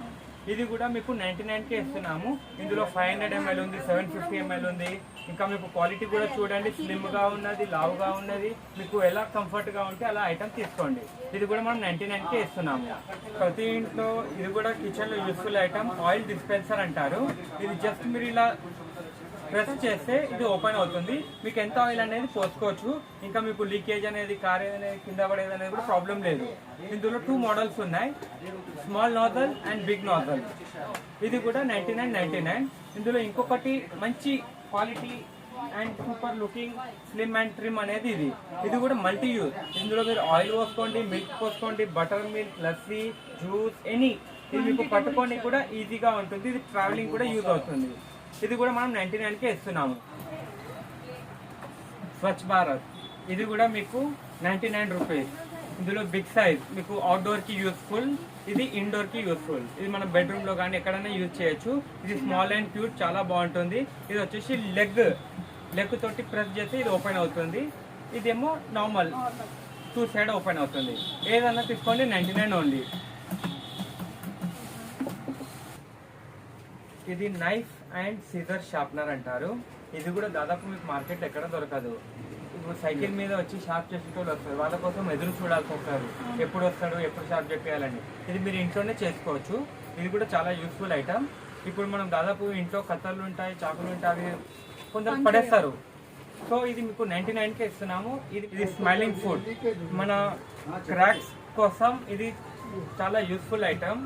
ఇది కూడా మీకు 99కే ఇస్తున్నాము. ఇందులో 500 ml ఉంది, 750 ml ఉంది. ఇంకా మీకు క్వాలిటీ కూడా చూడండి, స్లిమ్ గా ఉన్నది, లావుగా ఉన్నది. మీకు ఎలా కంఫర్ట్ గా ఉంటే అలా ఐటమ్ తీసుకోండి. ఇది కూడా మనం 99కే ఇస్తున్నాము. ప్రతి ఇంట్లో ఇది కూడా కిచెన్ లో యూస్ఫుల్ ఐటమ్, ఆయిల్ డిస్పెన్సర్ అంటారు. ఇది జస్ట్ మీరు ఇలా ప్రెస్ చేస్తే ఇది ఓపెన్ అవుతుంది. మీకు ఎంత ఆయిల్ అనేది పోసుకోవచ్చు. ఇంకా మీకు లీకేజ్ అనేది, కారేది కింద పడేది అనేది కూడా ప్రాబ్లం లేదు. ఇందులో 2 మోడల్స్ ఉన్నాయి, small nozzle and big nozzle. ఇది కూడా 99. ఇందులో ఇంకొకటి మంచి quality and super looking slim and trim అనేది ఇది కూడా మల్టీ యూజ్. ఇందులో మీరు ఆయిల్ పోసుకోండి, మిల్క్ పోసుకోండి, buttermilk, lassi, juice, any. ఇది మీకు పట్టుకోండి కూడా ఈజీగా ఉంటుంది. ఇది ట్రావెలింగ్ కూడా యూజ్ అవుతుంది. ఇది కూడా మనం 99కే ఇస్తున్నాము. స్వచ్ఛ భారత్, ఇది కూడా మీకు 99 రూపీస్. ఇందులో బిగ్ సైజ్, మీకు అవుట్డోర్ కి యూస్ఫుల్, ఇది ఇండోర్ కి యూస్ఫుల్. ఇది మనం బెడ్రూమ్ లో కానీ ఎక్కడైనా యూజ్ చేయొచ్చు. ఇది స్మాల్ అండ్ క్యూట్, చాలా బాగుంటుంది. ఇది వచ్చేసి లెగ్ తోటి ప్రెస్ చేస్తే ఇది ఓపెన్ అవుతుంది. ఇదేమో నార్మల్ టూ సైడ్ ఓపెన్ అవుతుంది. ఏదన్నా తీసుకోండి 99 ఓన్లీ. ఇది నైఫ్ అండ్ సీజర్ షార్ప్నర్ అంటారు. ఇది కూడా దాదాపు మీకు మార్కెట్ ఎక్కడ దొరకదు. ఇప్పుడు సైకిల్ మీద వచ్చి షార్ప్ చేసేటోళ్ళు వస్తారు, వాళ్ళ కోసం ఎదురు చూడాల్సి వస్తారు, ఎప్పుడు వస్తాడు ఎప్పుడు షార్ప్ చేయాలని. ఇది మీరు ఇంట్లోనే చేసుకోవచ్చు. ఇది కూడా చాలా యూస్ఫుల్ ఐటమ్. ఇప్పుడు మనం దాదాపు ఇంట్లో కత్తర్లు ఉంటాయి, చాకులు ఉంటాయి, కొందరు పడేస్తారు. సో ఇది మీకు 99కే ఇస్తున్నాము. ఇది స్మైలింగ్ ఫుడ్, మన క్రాక్స్ కోసం ఇది చాలా యూస్ఫుల్ ఐటమ్.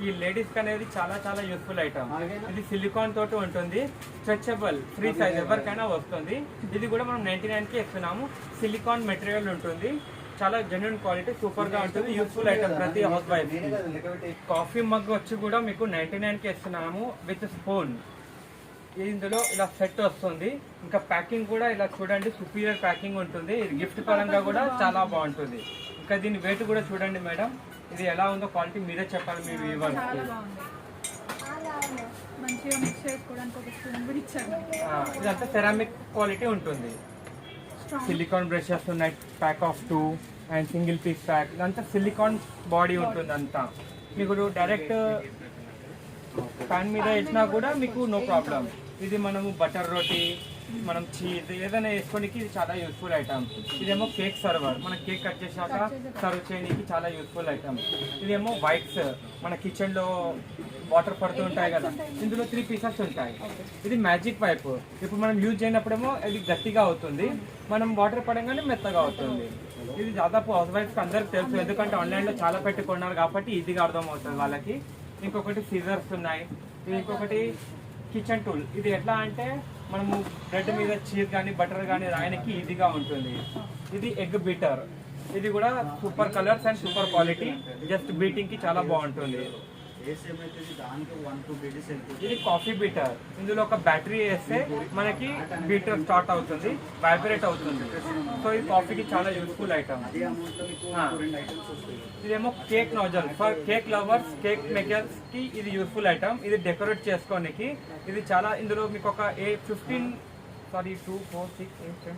ఈ లేడీస్ అనేది చాలా చాలా యూస్ఫుల్ ఐటమ్. ఇది సిలికాన్ తోటి ఉంటుంది, స్ట్రెచబుల్, ఫ్రీ సైజ్ ఎవరికైనా వస్తుంది. ఇది కూడా మనం 99కే ఇస్తున్నాము. సిలికాన్ మెటీరియల్ ఉంటుంది, చాలా జెన్యున్ క్వాలిటీ, సూపర్ గా ఉంటుంది, యూస్ఫుల్ ఐటమ్ ప్రతి హౌస్ వైఫ్. కాఫీ మగ్ వచ్చి కూడా మీకు 99కే ఇస్తున్నాము విత్ స్పూన్. ఇందులో ఇలా సెట్ వస్తుంది. ఇంకా ప్యాకింగ్ కూడా ఇలా చూడండి, సుపీరియర్ ప్యాకింగ్ ఉంటుంది. ఇది గిఫ్ట్ పరంగా కూడా చాలా బాగుంటుంది. ఇంకా దీని వెయిట్ కూడా చూడండి మేడం, ఇది ఎలా ఉందో క్వాలిటీ మీరే చెప్పాలి మీ వ్యూవర్స్. చాలా బాగుంది, మంచిగా మిక్స్ చేసుకోవడానికి ఒక స్పూన్ కూడా ఇచ్చారు. ఇదంతా సెరామిక్ క్వాలిటీ ఉంటుంది. సిలికాన్ బ్రషెస్ ఉన్నాయి, pack of 2 and single piece pack. ఇదంతా సిలికాన్ బాడీ ఉంటుంది అంతా. మీకు డైరెక్ట్ ప్యాన్ మీద వేసినా కూడా మీకు నో ప్రాబ్లం. ఇది మనము బటర్ రోటీ, మనం చీజ్ ఏదైనా వేసుకోనికి ఇది చాలా యూస్ఫుల్ ఐటమ్. ఇదేమో కేక్ సర్వర్, మన కేక్ కట్ చేశాక సర్వ్ చేయడానికి చాలా యూస్ఫుల్ ఐటమ్. ఇదేమో వైట్స్, మన కిచెన్ లో వాటర్ పడుతూ ఉంటాయి కదా, ఇందులో 3 పీసెస్ ఉంటాయి. ఇది మ్యాజిక్ వైప్. ఇప్పుడు మనం యూజ్ చేయనప్పుడేమో ఇది గట్టిగా అవుతుంది, మనం వాటర్ పడంగానే మెత్తగా అవుతుంది. ఇది దాదాపు హౌస్ వైఫ్స్ అందరికి తెలుసు, ఎందుకంటే ఆన్లైన్ లో చాలా పెట్టుకున్నారు కాబట్టి ఈజీగా అర్థం అవుతుంది వాళ్ళకి. ఇంకొకటి సీజర్స్ ఉన్నాయి. ఇది ఇంకొకటి కిచెన్ టూల్. ఇది ఎట్లా అంటే మనము బ్రెడ్ మీద చీజ్ కానీ బటర్ కానీ రాయడానికి ఈజీగా ఉంటుంది. ఇది ఎగ్ బీటర్. ఇది కూడా super colours and super quality, just beating కి చాలా బాగుంటుంది. ఇది కాఫీ బీటర్. ఇందులో ఒక బ్యాటరీ వేస్తే మనకి బీటర్ స్టార్ట్ అవుతుంది, వైబ్రేట్ అవుతుంది. సో ఇది కాఫీకి చాలా యూస్ఫుల్ ఐటమ్. ఇదేమో cake nozzle for cake lovers, cake makers కి ఇది యూస్ఫుల్ ఐటమ్. ఇది డెకరేట్ చేసుకోనికి ఇది చాలా. ఇందులో మీకు ఒక 2, 4, 6, 8, 10,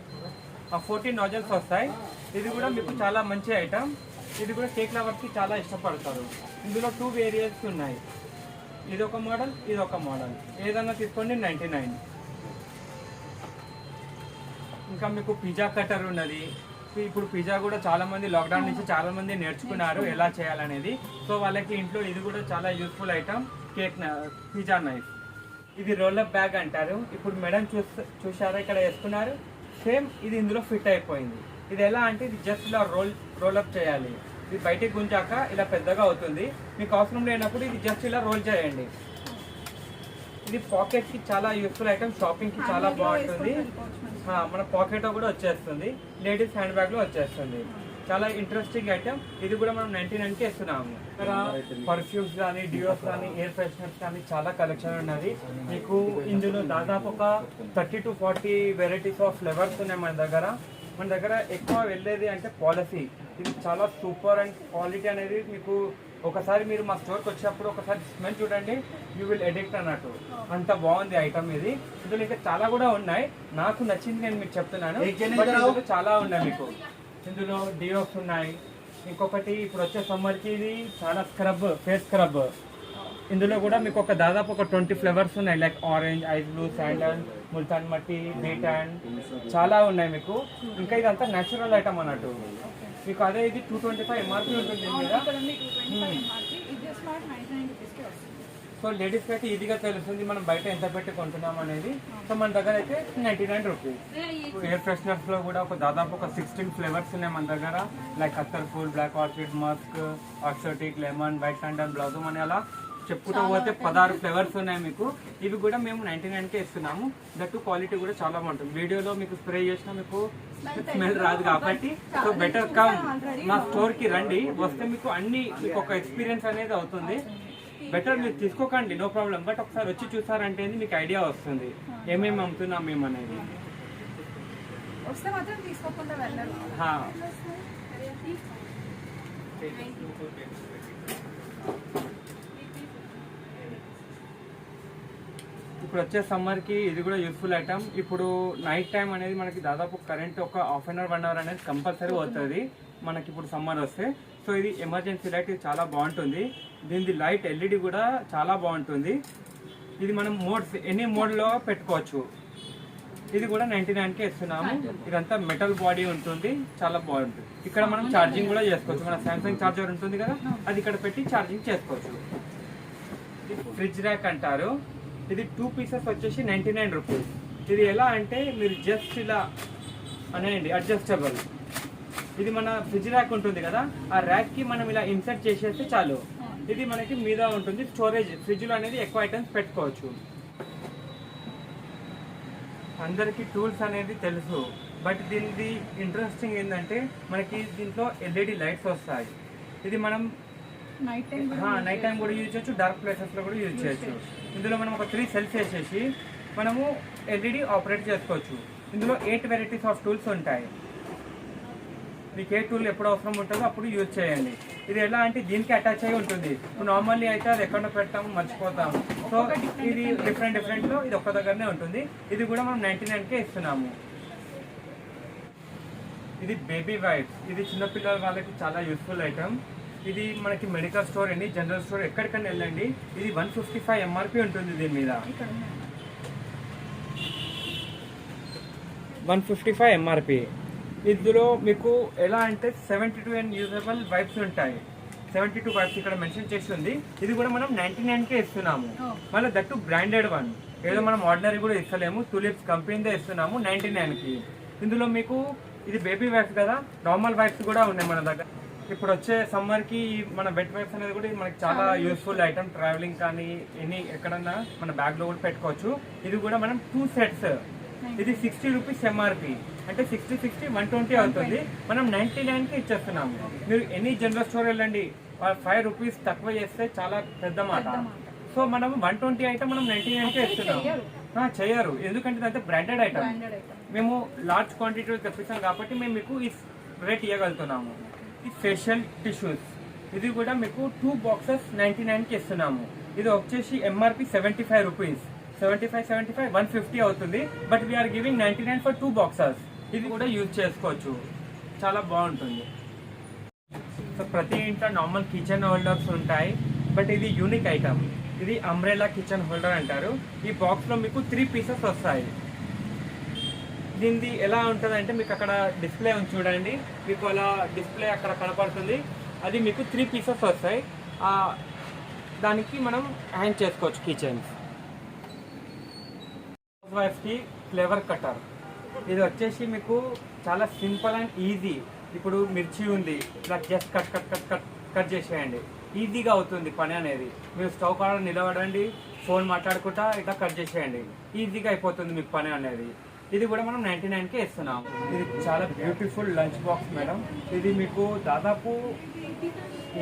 14 నోజల్స్ వస్తాయి. ఇది కూడా మీకు చాలా మంచి ఐటమ్. ఇది కూడా కేక్ లవర్స్ కి చాలా ఇష్టపడతారు. ఇందులో 2 వేరియంట్స్ ఉన్నాయి, ఇది ఒక మోడల్, ఇది ఒక మోడల్. ఏదన్నా తీసుకోండి 99. ఇంకా మీకు పిజ్జా కటర్ ఉన్నది. ఇప్పుడు పిజ్జా కూడా చాలా మంది లాక్డౌన్ నుంచి చాలా మంది నేర్చుకున్నారు ఎలా చేయాలనేది. సో వాళ్ళకి ఇంట్లో ఇది కూడా చాలా useful item, cake pizza knife. ఇది రోలప్ బ్యాగ్ అంటారు. ఇప్పుడు మేడం చూసారా ఇక్కడ వేసుకున్నారు, సేమ్ ఇది ఇందులో ఫిట్ అయిపోయింది. ఇది ఎలా అంటే ఇది జస్ట్ ఇలా రోలప్ చేయాలి. ఇది బయటికి గుంజాక ఇలా పెద్దగా అవుతుంది. మీకు అవసరం లేనప్పుడు ఇది జస్ట్ ఇలా రోల్ చేయండి. ఇది పాకెట్ కి చాలా యూస్ఫుల్ ఐటమ్, షాపింగ్ కి చాలా బాగుంటుంది. మన పాకెట్ కూడా వచ్చేస్తుంది, లేడీస్ హ్యాండ్ బ్యాగ్ లో వచ్చేస్తుంది. చాలా ఇంట్రెస్టింగ్ ఐటమ్. ఇది కూడా మనం 99కి ఇస్తున్నాము. ఇక్కడ పర్ఫ్యూమ్స్ కానీ, డియోస్ కానీ, ఎయిర్ ఫ్రెషనర్స్ కానీ చాలా కలెక్షన్ ఉన్నది. మీకు ఇందులో దాదాపు ఒక 30 to 40 వెరైటీస్ ఆఫ్ ఫ్లేవర్స్ ఉన్నాయి మన దగ్గర. మన దగ్గర ఎక్కువ వెళ్ళేది అంటే పాలసీ. ఇది చాలా సూపర్ అండ్ క్వాలిటీ అనేది మీకు ఒకసారి మీరు మా స్టోర్కి వచ్చినప్పుడు ఒకసారి స్మెల్ చూడండి, యూ విల్ ఎడిక్ట్ అన్నట్టు, అంత బాగుంది ఐటమ్ ఇది. ఇందులో ఇంకా చాలా కూడా ఉన్నాయి, నాకు నచ్చింది నేను మీకు చెప్తున్నాను. ఇందులో చాలా ఉన్నాయి మీకు. ఇందులో డియోస్ ఉన్నాయి. ఇంకొకటి ఇప్పుడు వచ్చే సమ్మర్కి ఇది చాలా స్క్రబ్, ఫేస్ స్క్రబ్. ఇందులో కూడా మీకు ఒక దాదాపు ఒక 20 ఫ్లేవర్స్ ఉన్నాయి, like orange, ice blue, sandal, Multan మట్టి, బీటాన్, చాలా ఉన్నాయి మీకు. ఇంకా ఇదంతా న్యాచురల్ ఐటమ్ అన్నట్టు. మీకు అదే ఇది 225 ఎంఆర్పీ ఉంటుంది మీద. సో లేడీస్ అయితే ఈజీగా తెలుస్తుంది మనం బయట ఎంత పెట్టి కొంటున్నాం అనేది. సో మన దగ్గర అయితే 99 రూపీస్. ఎయిర్ ఫ్రెషనర్స్ లో కూడా ఒక దాదాపు ఒక 16 ఫ్లేవర్స్ ఉన్నాయి మన దగ్గర, లైక్ అత్తర్ full, black orchid, musk, exotic, lemon, white sandal, blossom అని అలా చెప్పుకుంటూ పోతే 16 ఫ్లేవర్స్ ఉన్నాయి మీకు. ఇవి కూడా మేము 99కే ఇస్తున్నాము. దట్టు క్వాలిటీ కూడా చాలా బాగుంటుంది. వీడియోలో మీకు స్ప్రే చేసినా మీకు స్మెల్ రాదు కాబట్టి సో బెటర్ కమ్ మా స్టోర్ కి రండి. వస్తే మీకు అన్ని మీకు ఒక ఎక్స్పీరియన్స్ అనేది అవుతుంది. బెటర్ మీరు తీసుకోకండి, నో ప్రాబ్లం, బట్ ఒకసారి వచ్చి చూసారంటే మీకు ఐడియా వస్తుంది ఏమేమి అమ్ముతున్నాం మేము అనేది. వస్తే మాత్రం తీసుకోకుండా వెళ్ళరు. ఇప్పుడు వచ్చే సమ్మర్కి ఇది కూడా యూస్ఫుల్ ఐటమ్. ఇప్పుడు నైట్ టైం అనేది మనకి దాదాపు కరెంట్ ఒక హాఫ్ అన్ అవర్ 1 అవర్ అనేది కంపల్సరీ అవుతుంది మనకి ఇప్పుడు సమ్మర్ వస్తే. సో ఇది ఎమర్జెన్సీ లైట్, ఇది చాలా బాగుంటుంది. దీనిది లైట్ ఎల్ఈడి కూడా చాలా బాగుంటుంది. ఇది మనం మోడ్స్ ఎనీ మోడ్లో పెట్టుకోవచ్చు. ఇది కూడా 99కే ఇస్తున్నాము. ఇదంతా మెటల్ బాడీ ఉంటుంది, చాలా బాగుంటుంది. ఇక్కడ మనం ఛార్జింగ్ కూడా చేసుకోవచ్చు. మన సామ్సంగ్ ఛార్జర్ ఉంటుంది కదా, అది ఇక్కడ పెట్టి ఛార్జింగ్ చేసుకోవచ్చు. ఇది ఫ్రిడ్జ్ ర్యాక్ అంటారు. ఇది 2 పీసెస్ వచ్చేసి 99 రూపీస్. ఇది ఎలా అంటే మీరు జస్ట్ ఇలా అనేయండి, అడ్జస్టబుల్. ఇది మన ఫ్రిడ్జ్ ర్యాక్ ఉంటుంది కదా, ఆ ర్యాక్కి మనం ఇలా ఇన్సర్ట్ చేసేస్తే చాలు. ఇది మనకి మీద ఉంటుంది స్టోరేజ్. ఫ్రిడ్జ్లో అనేది ఎక్కువ ఐటమ్స్ పెట్టుకోవచ్చు. అందరికీ టూల్స్ అనేది తెలుసు, బట్ దీనిది ఇంట్రెస్టింగ్ ఏంటంటే మనకి దీంట్లో ఎల్ఈడి లైట్స్ వస్తాయి. ఇది మనం నైట్ టైం నైట్ టైం కూడా యూజ్ చేయొచ్చు, డార్క్ ప్లేసెస్లో కూడా యూజ్ చేయొచ్చు. ఇందులో మనం ఒక 3 సెల్స్ వేసేసి మనము ఎల్ఈడి ఆపరేట్ చేసుకోవచ్చు. ఇందులో 8 వెరైటీస్ ఆఫ్ టూల్స్ ఉంటాయి. మీకు ఏ టూల్ ఎప్పుడు అవసరం ఉంటుందో అప్పుడు యూజ్ చేయండి. ఇది ఎలా అంటే దీనికి అటాచ్ అయి ఉంటుంది. నార్మల్లీ అయితే అది ఎక్కడ పెట్టాము మర్చిపోతాము. సో ఇది డిఫరెంట్లో ఇది ఒక్క దగ్గరనే ఉంటుంది. ఇది కూడా మనం 99కే ఇస్తున్నాము. ఇది బేబీ వైప్స్. ఇది చిన్నపిల్లల వాళ్ళకి చాలా యూస్ఫుల్ ఐటమ్. ఇది మనకి మెడికల్ స్టోర్ అండి, జనరల్ స్టోర్ ఎక్కడికైనా వెళ్ళండి. ఇది 155 ఎంఆర్పి ఉంటుంది. దీని మీద 155 ఎంఆర్పి. ఇందులో మీకు ఎలా అంటే 72 యూజబుల్ వైప్స్ ఉంటాయి. 72 వైప్స్ ఇక్కడ మెన్షన్ చేసి ఉంది. ఇది కూడా మనం 99కే ఇస్తున్నాము. మళ్ళీ దట్టు బ్రాండెడ్ వన్. ఏదో మనం ఆర్డినరీ కూడా ఇస్తలేము, తులిప్స్ కంపెనీదే ఇస్తున్నాము 99కి. ఇందులో మీకు ఇది బేబీ వైప్స్ కదా, నార్మల్ వైప్స్ కూడా ఉన్నాయి మన దగ్గర. ఇప్పుడు వచ్చే సమ్మర్కి మన వెట్ వైప్స్ అనేది కూడా మనకి చాలా యూస్ఫుల్ ఐటమ్. ట్రావెలింగ్ కానీ ఎక్కడన్నా మన బ్యాగ్లో కూడా పెట్టుకోవచ్చు. ఇది కూడా మనం 2 సెట్స్. ఇది 60 రూపీస్ ఎంఆర్పి, అంటే 60 120 అవుతుంది. మనం 99కి ఇచ్చేస్తున్నాము. మీరు ఎనీ జనరల్ స్టోర్ వెళ్ళండి, 5 రూపీస్ తక్కువ చేస్తే చాలా పెద్ద మాట. సో మనం 120 ఐటమ్ మనం 99కే ఇస్తున్నాము. చేయరు, ఎందుకంటే ఇదంతా బ్రాండెడ్ ఐటమ్. మేము లార్జ్ క్వాంటిటీ తెప్పిస్తాం కాబట్టి మేము మీకు ఈ రేట్ ఇవ్వగలుగుతున్నాము. ఈ ఫేషియల్ టిష్యూస్, ఇది కూడా మీకు 2 బాక్సెస్ 99కి ఇస్తున్నాము. ఇది వచ్చేసి ఎంఆర్పి 75 రూపీస్. 75 150 అవుతుంది. But we are giving 99 for 2 boxes. ఇది కూడా యూజ్ చేసుకోవచ్చు, చాలా బాగుంటుంది. సో ప్రతి ఇంట్లో నార్మల్ కిచెన్ హోల్డర్స్ ఉంటాయి, బట్ ఇది యూనిక్ ఐటమ్. ఇది అంబ్రెలా కిచెన్ హోల్డర్ అంటారు. ఈ బాక్స్లో మీకు 3 పీసెస్ వస్తాయి. దీనిది ఎలా ఉంటుంది అంటే మీకు అక్కడ డిస్ప్లే ఉంది చూడండి, మీకు అలా డిస్ప్లే అక్కడ కనపడుతుంది. అది మీకు 3 పీసెస్ వస్తాయి. దానికి మనం హ్యాంగ్ చేసుకోవచ్చు కిచెన్స్. వైఫ్కి ఫ్లేవర్ కటర్. ఇది వచ్చేసి మీకు చాలా సింపుల్ అండ్ ఈజీ. ఇప్పుడు మిర్చి ఉంది, ఇలా జస్ట్ కట్ చేసేయండి. ఈజీగా అవుతుంది పని అనేది. మీరు స్టవ్ కాడ నిలబడండి, ఫోన్ మాట్లాడుకుంటా ఇట్లా కట్ చేసేయండి, ఈజీగా అయిపోతుంది మీకు పని అనేది. ఇది కూడా మనం 99కే ఇస్తున్నాం. ఇది చాలా బ్యూటిఫుల్ లంచ్ బాక్స్ మేడం. ఇది మీకు దాదాపు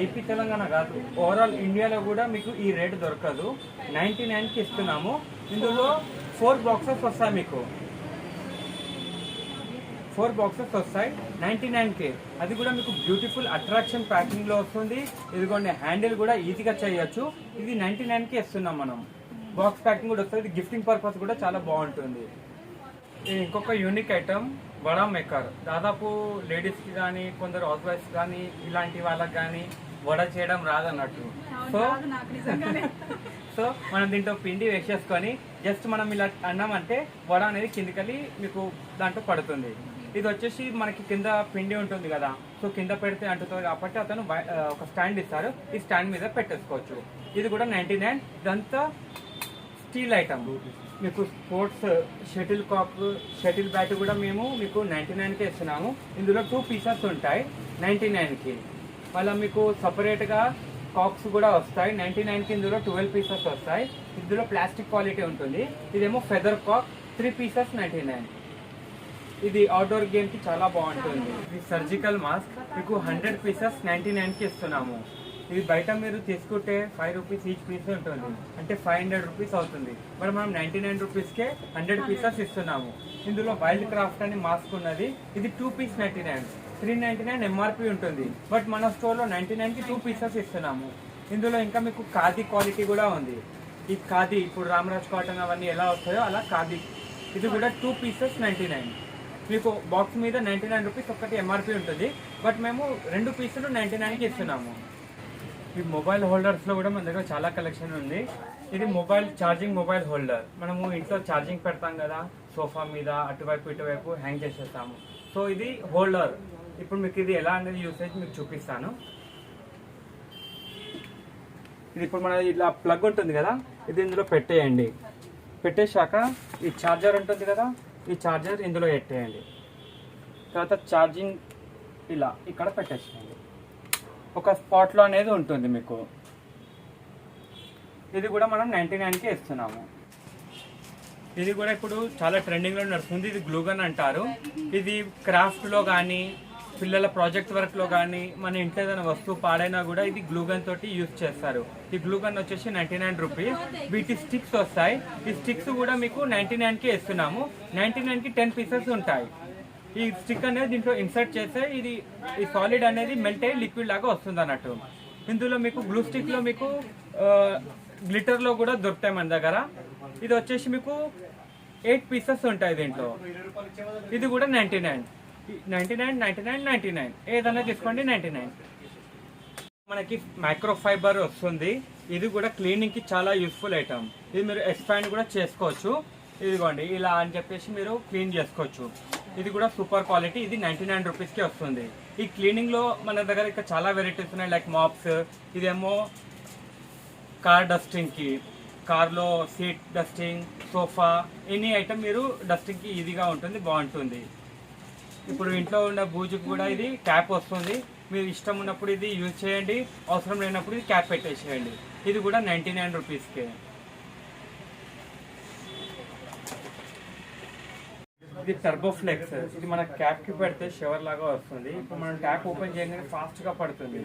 ఏపీ తెలంగాణ కాదు, ఓవరాల్ ఇండియాలో కూడా మీకు ఈ రేట్ దొరకదు. 99కి ఇస్తున్నాము. ఇందులో 4 బాక్సెస్ వస్తాయి. మీకు 4 బాక్సెస్ వస్తాయి 99కే. అది కూడా మీకు బ్యూటిఫుల్ అట్రాక్షన్ ప్యాకింగ్లో వస్తుంది. ఇదిగోండి, హ్యాండిల్ కూడా ఈజీగా చేయొచ్చు. ఇది 99కే ఇస్తున్నాం మనం. బాక్స్ ప్యాకింగ్ కూడా వస్తుంది. గిఫ్టింగ్ పర్పస్ కూడా చాలా బాగుంటుంది. ఇంకొక యూనిక్ ఐటమ్ వడా మేకర్. దాదాపు లేడీస్కి కానీ కొందరు హౌస్ వైఫ్స్ కానీ ఇలాంటి వాళ్ళకి కానీ వడ చేయడం రాదన్నట్టు. సో మనం దీంట్లో పిండి వేసేసుకొని జస్ట్ మనం ఇలా అన్నామంటే వడ అనేది కిందికెళ్ళి మీకు దాంట్లో పడుతుంది. ఇది వచ్చేసి మనకి కింద పిండి ఉంటుంది కదా, సో కింద పెడితే అంటుతుంది కాబట్టి అతను ఒక స్టాండ్ ఇస్తారు. ఈ స్టాండ్ మీద పెట్టేసుకోవచ్చు. ఇది కూడా 99. ఇదంతా స్టీల్ ఐటమ్. మీకు స్పోర్ట్స్ షటిల్ కాక్, షటిల్ బ్యాట్ కూడా మేము మీకు 99కే ఇస్తున్నాము. ఇందులో 2 పీసెస్ ఉంటాయి 99కి. మళ్ళీ మీకు సపరేట్గా కాక్స్ కూడా వస్తాయి 99కి. ఇందులో 12 పీసెస్ వస్తాయి. ఇందులో ప్లాస్టిక్ క్వాలిటీ ఉంటుంది. ఇదేమో ఫెదర్ కాక్, 3 పీసెస్ 99. ఇది అవుట్డోర్ గేమ్కి చాలా బాగుంటుంది. ఇది సర్జికల్ మాస్క్ మీకు 100 పీసెస్ 99కి ఇస్తున్నాము. ఇది బయట మీరు తీసుకుంటే 5 రూపీస్ ఈచ్ పీస్ ఉంటుంది, అంటే 500 రూపీస్ అవుతుంది. మరి మనం 99 రూపీస్కే 100 పీసెస్ ఇస్తున్నాము. ఇందులో వైల్డ్ క్రాఫ్ట్ అని మాస్క్ ఉన్నది. ఇది 2 పీస్ 99, 399 ఎంఆర్పి ఉంటుంది. బట్ మన స్టోర్లో 99కి 2 పీసెస్ ఇస్తున్నాము. ఇందులో ఇంకా మీకు ఖాదీ క్వాలిటీ కూడా ఉంది. ఈ ఖాదీ ఇప్పుడు రామరాజ్ కాటన్ అవన్నీ ఎలా వస్తాయో అలా ఖాదీ. ఇది కూడా 2 పీసెస్ 99. మీకు బాక్స్ మీద 99 రూపీస్ ఒక్కటి ఎంఆర్పి ఉంటుంది, బట్ మేము 2 పీసులు 99కి ఇస్తున్నాము. ఈ మొబైల్ హోల్డర్స్లో కూడా మన దగ్గర చాలా కలెక్షన్ ఉంది. ఇది ఛార్జింగ్ మొబైల్ హోల్డర్. మనము ఇంట్లో ఛార్జింగ్ పెడతాం కదా, సోఫా మీద అటువైపు ఇటువైపు హ్యాంగ్ చేసేస్తాము. సో ఇది హోల్డర్. ఇప్పుడు మీకు ఇది ఎలా అనేది యూసేజ్ మీకు చూపిస్తాను. ఇది ఇప్పుడు మన ఇలా ప్లగ్ ఉంటుంది కదా, ఇది ఇందులో పెట్టేయండి. పెట్టేశాక ఈ ఛార్జర్ ఉంటుంది కదా, ఈ ఛార్జర్ ఇందులో పెట్టేయండి. తర్వాత ఛార్జింగ్ ఇలా ఇక్కడ పెట్టేసేయండి. ఒక స్పాట్లో అనేది ఉంటుంది మీకు. ఇది కూడా మనం 99కి ఇస్తున్నాము. ఇది కూడా ఇప్పుడు చాలా ట్రెండింగ్లో నడుస్తుంది. ఇది గ్లూగన్ అంటారు. ఇది క్రాఫ్ట్లో కానీ పిల్లల ప్రాజెక్ట్ వర్క్లో కానీ మన ఇంట్లో ఏదైనా వస్తువు పాడైనా కూడా ఇది గ్లూగన్ తోటి యూజ్ చేస్తారు. ఈ గ్లూగన్ వచ్చేసి 99 రూపీస్. వీటి స్టిక్స్ వస్తాయి. ఈ స్టిక్స్ కూడా మీకు 99కి ఇస్తున్నాము. 99కి 10 పీసెస్ ఉంటాయి. ఈ స్టిక్ అనేది దీంట్లో ఇన్సర్ట్ చేస్తే ఈ సాలిడ్ అనేది మెల్ట్ అయ్యి లిక్విడ్ లాగా వస్తుంది అన్నట్టు. ఇందులో మీకు గ్లూ స్టిక్ లో మీకు గ్లిటర్ లో కూడా దొరుకుతాయి మన దగ్గర. ఇది వచ్చేసి మీకు 8 పీసెస్ ఉంటాయి దీంట్లో. ఇది కూడా 99, 99, 99, 99 ఏదైనా తీసుకోండి 99. మనకి మైక్రో ఫైబర్ వస్తుంది. ఇది కూడా క్లీనింగ్ కి చాలా యూస్ఫుల్ ఐటమ్. ఇది మీరు ఎక్స్పాండ్ కూడా చేసుకోవచ్చు. ఇదిగోండి ఇలా అని చెప్పేసి మీరు క్లీన్ చేసుకోవచ్చు. ఇది కూడా సూపర్ క్వాలిటీ. ఇది 99 రూపీస్కి వస్తుంది. ఈ క్లీనింగ్ లో మన దగ్గర ఇంకా చాలా వెరైటీస్ ఉన్నాయి, లైక్ మాప్స్. ఇదేమో కార్ డస్టింగ్ కి, కార్లో seat dusting, sofa, any item మీరు డస్టింగ్ కి ఈజీగా ఉంటుంది, బాగుంటుంది. ఇప్పుడు ఇంట్లో ఉన్న బూజుకు కూడా ఇది క్యాప్ వస్తుంది. మీరు ఇష్టం ఉన్నప్పుడు ఇది యూజ్ చేయండి, అవసరం లేనప్పుడు ఇది క్యాప్ పెట్టేసేయండి. ఇది కూడా 99 రూపీస్కే. ఇది టర్బోఫ్లెక్స్. ఇది మన క్యాప్ కి పెడితే షవర్ లాగా వస్తుంది. ఇప్పుడు మనం ట్యాప్ ఓపెన్ చేయగానే ఫాస్ట్ గా పడుతుంది.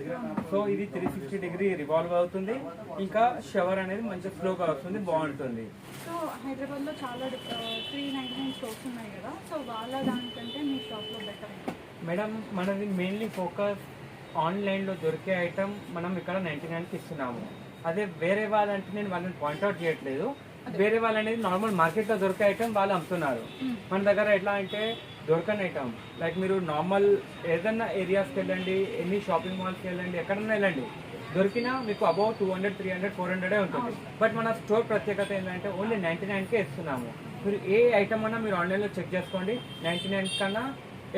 సో ఇది 360 డిగ్రీ రివాల్వ్ అవుతుంది. ఇంకా షవర్ అనేది మంచి ఫ్లోగా వస్తుంది, బాగుంటుంది. సో హైదరాబాద్ లో చాలా 399 స్టోర్స్ ఉన్నాయి కదా, సో వాళ్ళ దానికంటే మీ షాప్ లో బెటర్ మేడం. మనది మెయిన్లీ ఫోకస్ ఆన్లైన్ లో దొరికే ఐటమ్ మనం ఇక్కడ 99కి ఇస్తున్నాము. అదే వేరే వాళ్ళంటే నేను వాళ్ళని పాయింట్అవుట్ చేయట్లేదు. వేరే వాళ్ళు అనేది నార్మల్ మార్కెట్ లో దొరికే ఐటమ్ వాళ్ళు అమ్ముతున్నారు. మన దగ్గర ఎట్లా అంటే దొరకని ఐటమ్, లైక్ మీరు నార్మల్ ఏదన్నా ఏరియాస్కి వెళ్ళండి, ఎన్ని షాపింగ్ మాల్స్కి వెళ్ళండి, ఎక్కడన్నా వెళ్ళండి, దొరికినా మీకు అబౌవ్ 200, 300, 400 ఉంటుంది. బట్ మన స్టోర్ ప్రత్యేకత ఏంటంటే ఓన్లీ 99కే ఇస్తున్నాము. మీరు ఏ ఐటమ్ అన్నా మీరు ఆన్లైన్లో చెక్ చేసుకోండి, 99 కన్నా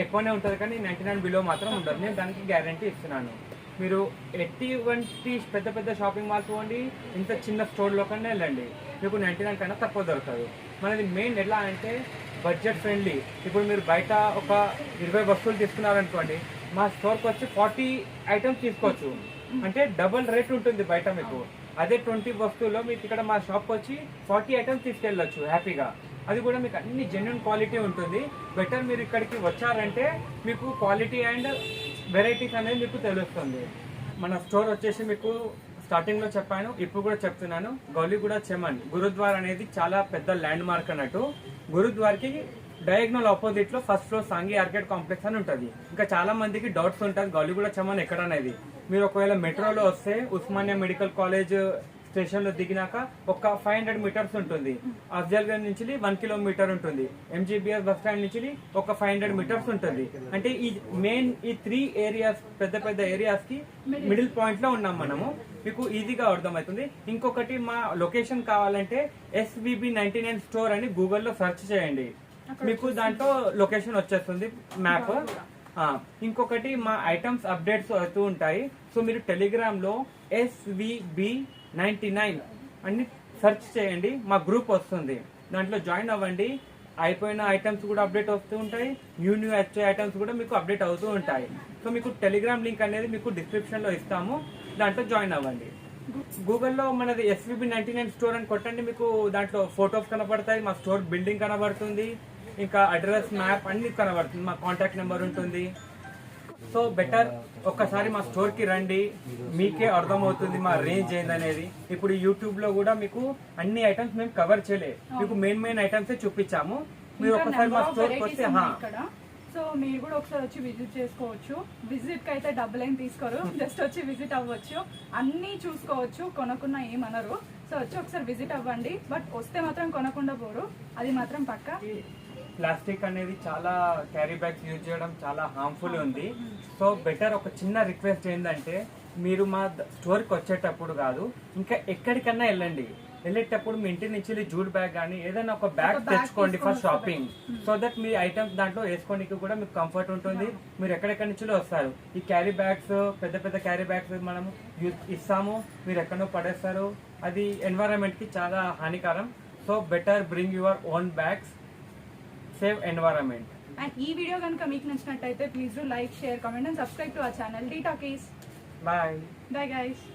ఎక్కువనే ఉంటుంది, కానీ 99 బిలో మాత్రం ఉండదు. నేను దానికి గ్యారంటీ ఇస్తున్నాను. మీరు ఎటువంటి పెద్ద పెద్ద షాపింగ్ మాల్స్ పోండి, ఇంత చిన్న స్టోర్లో కన్నా వెళ్ళండి, మీకు 99 కన్నా తక్కువ దొరకదు. మనది మెయిన్ ఎలా అంటే బడ్జెట్ ఫ్రెండ్లీ. ఇప్పుడు మీరు బయట ఒక 20 వస్తువులు తీసుకున్నారనుకోండి, మా స్టోర్కి వచ్చి 40 ఐటమ్స్ తీసుకోవచ్చు. అంటే డబుల్ రేట్ ఉంటుంది బయట మీకు. అదే 20 వస్తువులో మీకు ఇక్కడ మా షాప్కి వచ్చి 40 ఐటమ్స్ తీసుకెళ్ళచ్చు హ్యాపీగా. అది కూడా మీకు అన్ని జెన్యున్ క్వాలిటీ ఉంటుంది. బెటర్ మీరు ఇక్కడికి వచ్చారంటే మీకు క్వాలిటీ అండ్ వెరైటీస్ అనేది మీకు తెలుస్తుంది. మన స్టోర్ వచ్చేసి మీకు స్టార్టింగ్లో చెప్పాను, ఇప్పుడు కూడా చెప్తున్నాను, గౌలిగూడ చెమన్ గురుద్వార్ అనేది చాలా పెద్ద ల్యాండ్ మార్క్ అన్నట్టు. గురుద్వార్కి డయాగ్నల్ ఆపోజిట్ లో first floor Sanghi orchid complex అని ఉంటుంది. ఇంకా చాలా మందికి డౌట్స్ ఉంటుంది గౌలిగూడ చెమన్ ఎక్కడ అనేది. మీరు ఒకవేళ మెట్రోలో వస్తే ఉస్మానియా మెడికల్ కాలేజ్ స్టేషన్ లో దిగినాక ఒక 500 మీటర్స్ ఉంటుంది. అఫ్జల్ గంజ్ నుంచి 1 కిలోమీటర్ ఉంటుంది. ఎంజీబీఎస్ బస్ స్టాండ్ నుంచి ఒక 500 మీటర్స్ ఉంటుంది. అంటే ఈ మెయిన్ ఈ 3 ఏరియాస్ పెద్ద పెద్ద ఏరియాస్ కి మిడిల్ పాయింట్ లో ఉన్నాం మనము. మీకు ఈజీగా అర్థమవుతుంది. ఇంకొకటి మా లొకేషన్ కావాలంటే SVB 99 స్టోర్ అని గూగుల్లో సెర్చ్ చేయండి, మీకు దాంట్లో లొకేషన్ వచ్చేస్తుంది మ్యాప్. ఇంకొకటి మా ఐటమ్స్ అప్డేట్స్ అవుతూ ఉంటాయి. సో మీరు టెలిగ్రామ్ లో SVB 99 అన్ని సెర్చ్ చేయండి, మా గ్రూప్ వస్తుంది, దాంట్లో జాయిన్ అవ్వండి. అయిపోయిన ఐటమ్స్ కూడా అప్డేట్ వస్తూ ఉంటాయి, న్యూ వచ్చే ఐటమ్స్ కూడా మీకు అప్డేట్ అవుతూ ఉంటాయి. సో మీకు టెలిగ్రామ్ లింక్ అనేది మీకు డిస్క్రిప్షన్ లో ఇస్తాము, దాంట్లో జాయిన్ అవ్వండి. గూగుల్లో మనది SVB 99 స్టోర్ అని కొట్టండి, మీకు దాంట్లో ఫొటోస్ కనబడతాయి, మా స్టోర్ బిల్డింగ్ కనబడుతుంది, ఇంకా అడ్రస్ మ్యాప్ అన్ని కనబడుతుంది, మా కాంటాక్ట్ నెంబర్ ఉంటుంది. సో బెటర్ ఒక్కసారి మా స్టోర్ కి రండి, మీకే అర్థమవుతుంది మా రేంజ్ ఏందనేది. ఇప్పుడు యూట్యూబ్ లో కూడా మీకు అన్ని ఐటమ్స్ మేము కవర్ చేయలే, మీకు మెయిన్ ఐటమ్స్ చూపించాము. మీరు ఒకసారి మా స్టోర్ కి వస్తే సో మీరు కూడా ఒకసారి వచ్చి విజిట్ చేసుకోవచ్చు. విజిట్ కి అయితే డబ్బులు ఏం తీసుకోరు, జస్ట్ వచ్చి విజిట్ అవ్వచ్చు, అన్ని చూసుకోవచ్చు, కొనుక్కున్న ఏమనరు. సో వచ్చి ఒకసారి విజిట్ అవ్వండి, బట్ వస్తే మాత్రం కొనకుండా పోరు, అది మాత్రం పక్కా. ప్లాస్టిక్ అనేది చాలా క్యారీ బ్యాగ్స్ యూజ్ చేయడం చాలా హార్మ్ఫుల్ ఉంది. సో బెటర్ ఒక చిన్న రిక్వెస్ట్ ఏంటంటే మీరు మా స్టోర్కి వచ్చేటప్పుడు కాదు, ఇంకా ఎక్కడికన్నా వెళ్ళేటప్పుడు మీ ఇంటి నుంచి జూట్ బ్యాగ్ కానీ ఏదైనా ఒక బ్యాగ్ తెచ్చుకోండి for shopping. So that me items దాంట్లో వేసుకోనికి కూడా మీకు కంఫర్ట్ ఉంటుంది. మీరు ఎక్కడెక్కడి నుంచి వస్తారు, ఈ క్యారీ బ్యాగ్స్ పెద్ద పెద్ద క్యారీ బ్యాగ్స్ మనం ఇస్తాము, మీరు ఎక్కడో పడేస్తారు, అది ఎన్వైరన్మెంట్ కి చాలా హానికరం. So better bring your own bags, save environment. And ఈ వీడియో కనుక మీకు నచ్చినట్టయితే please do like, share, comment and subscribe to our channel D Talkies. Bye bye guys.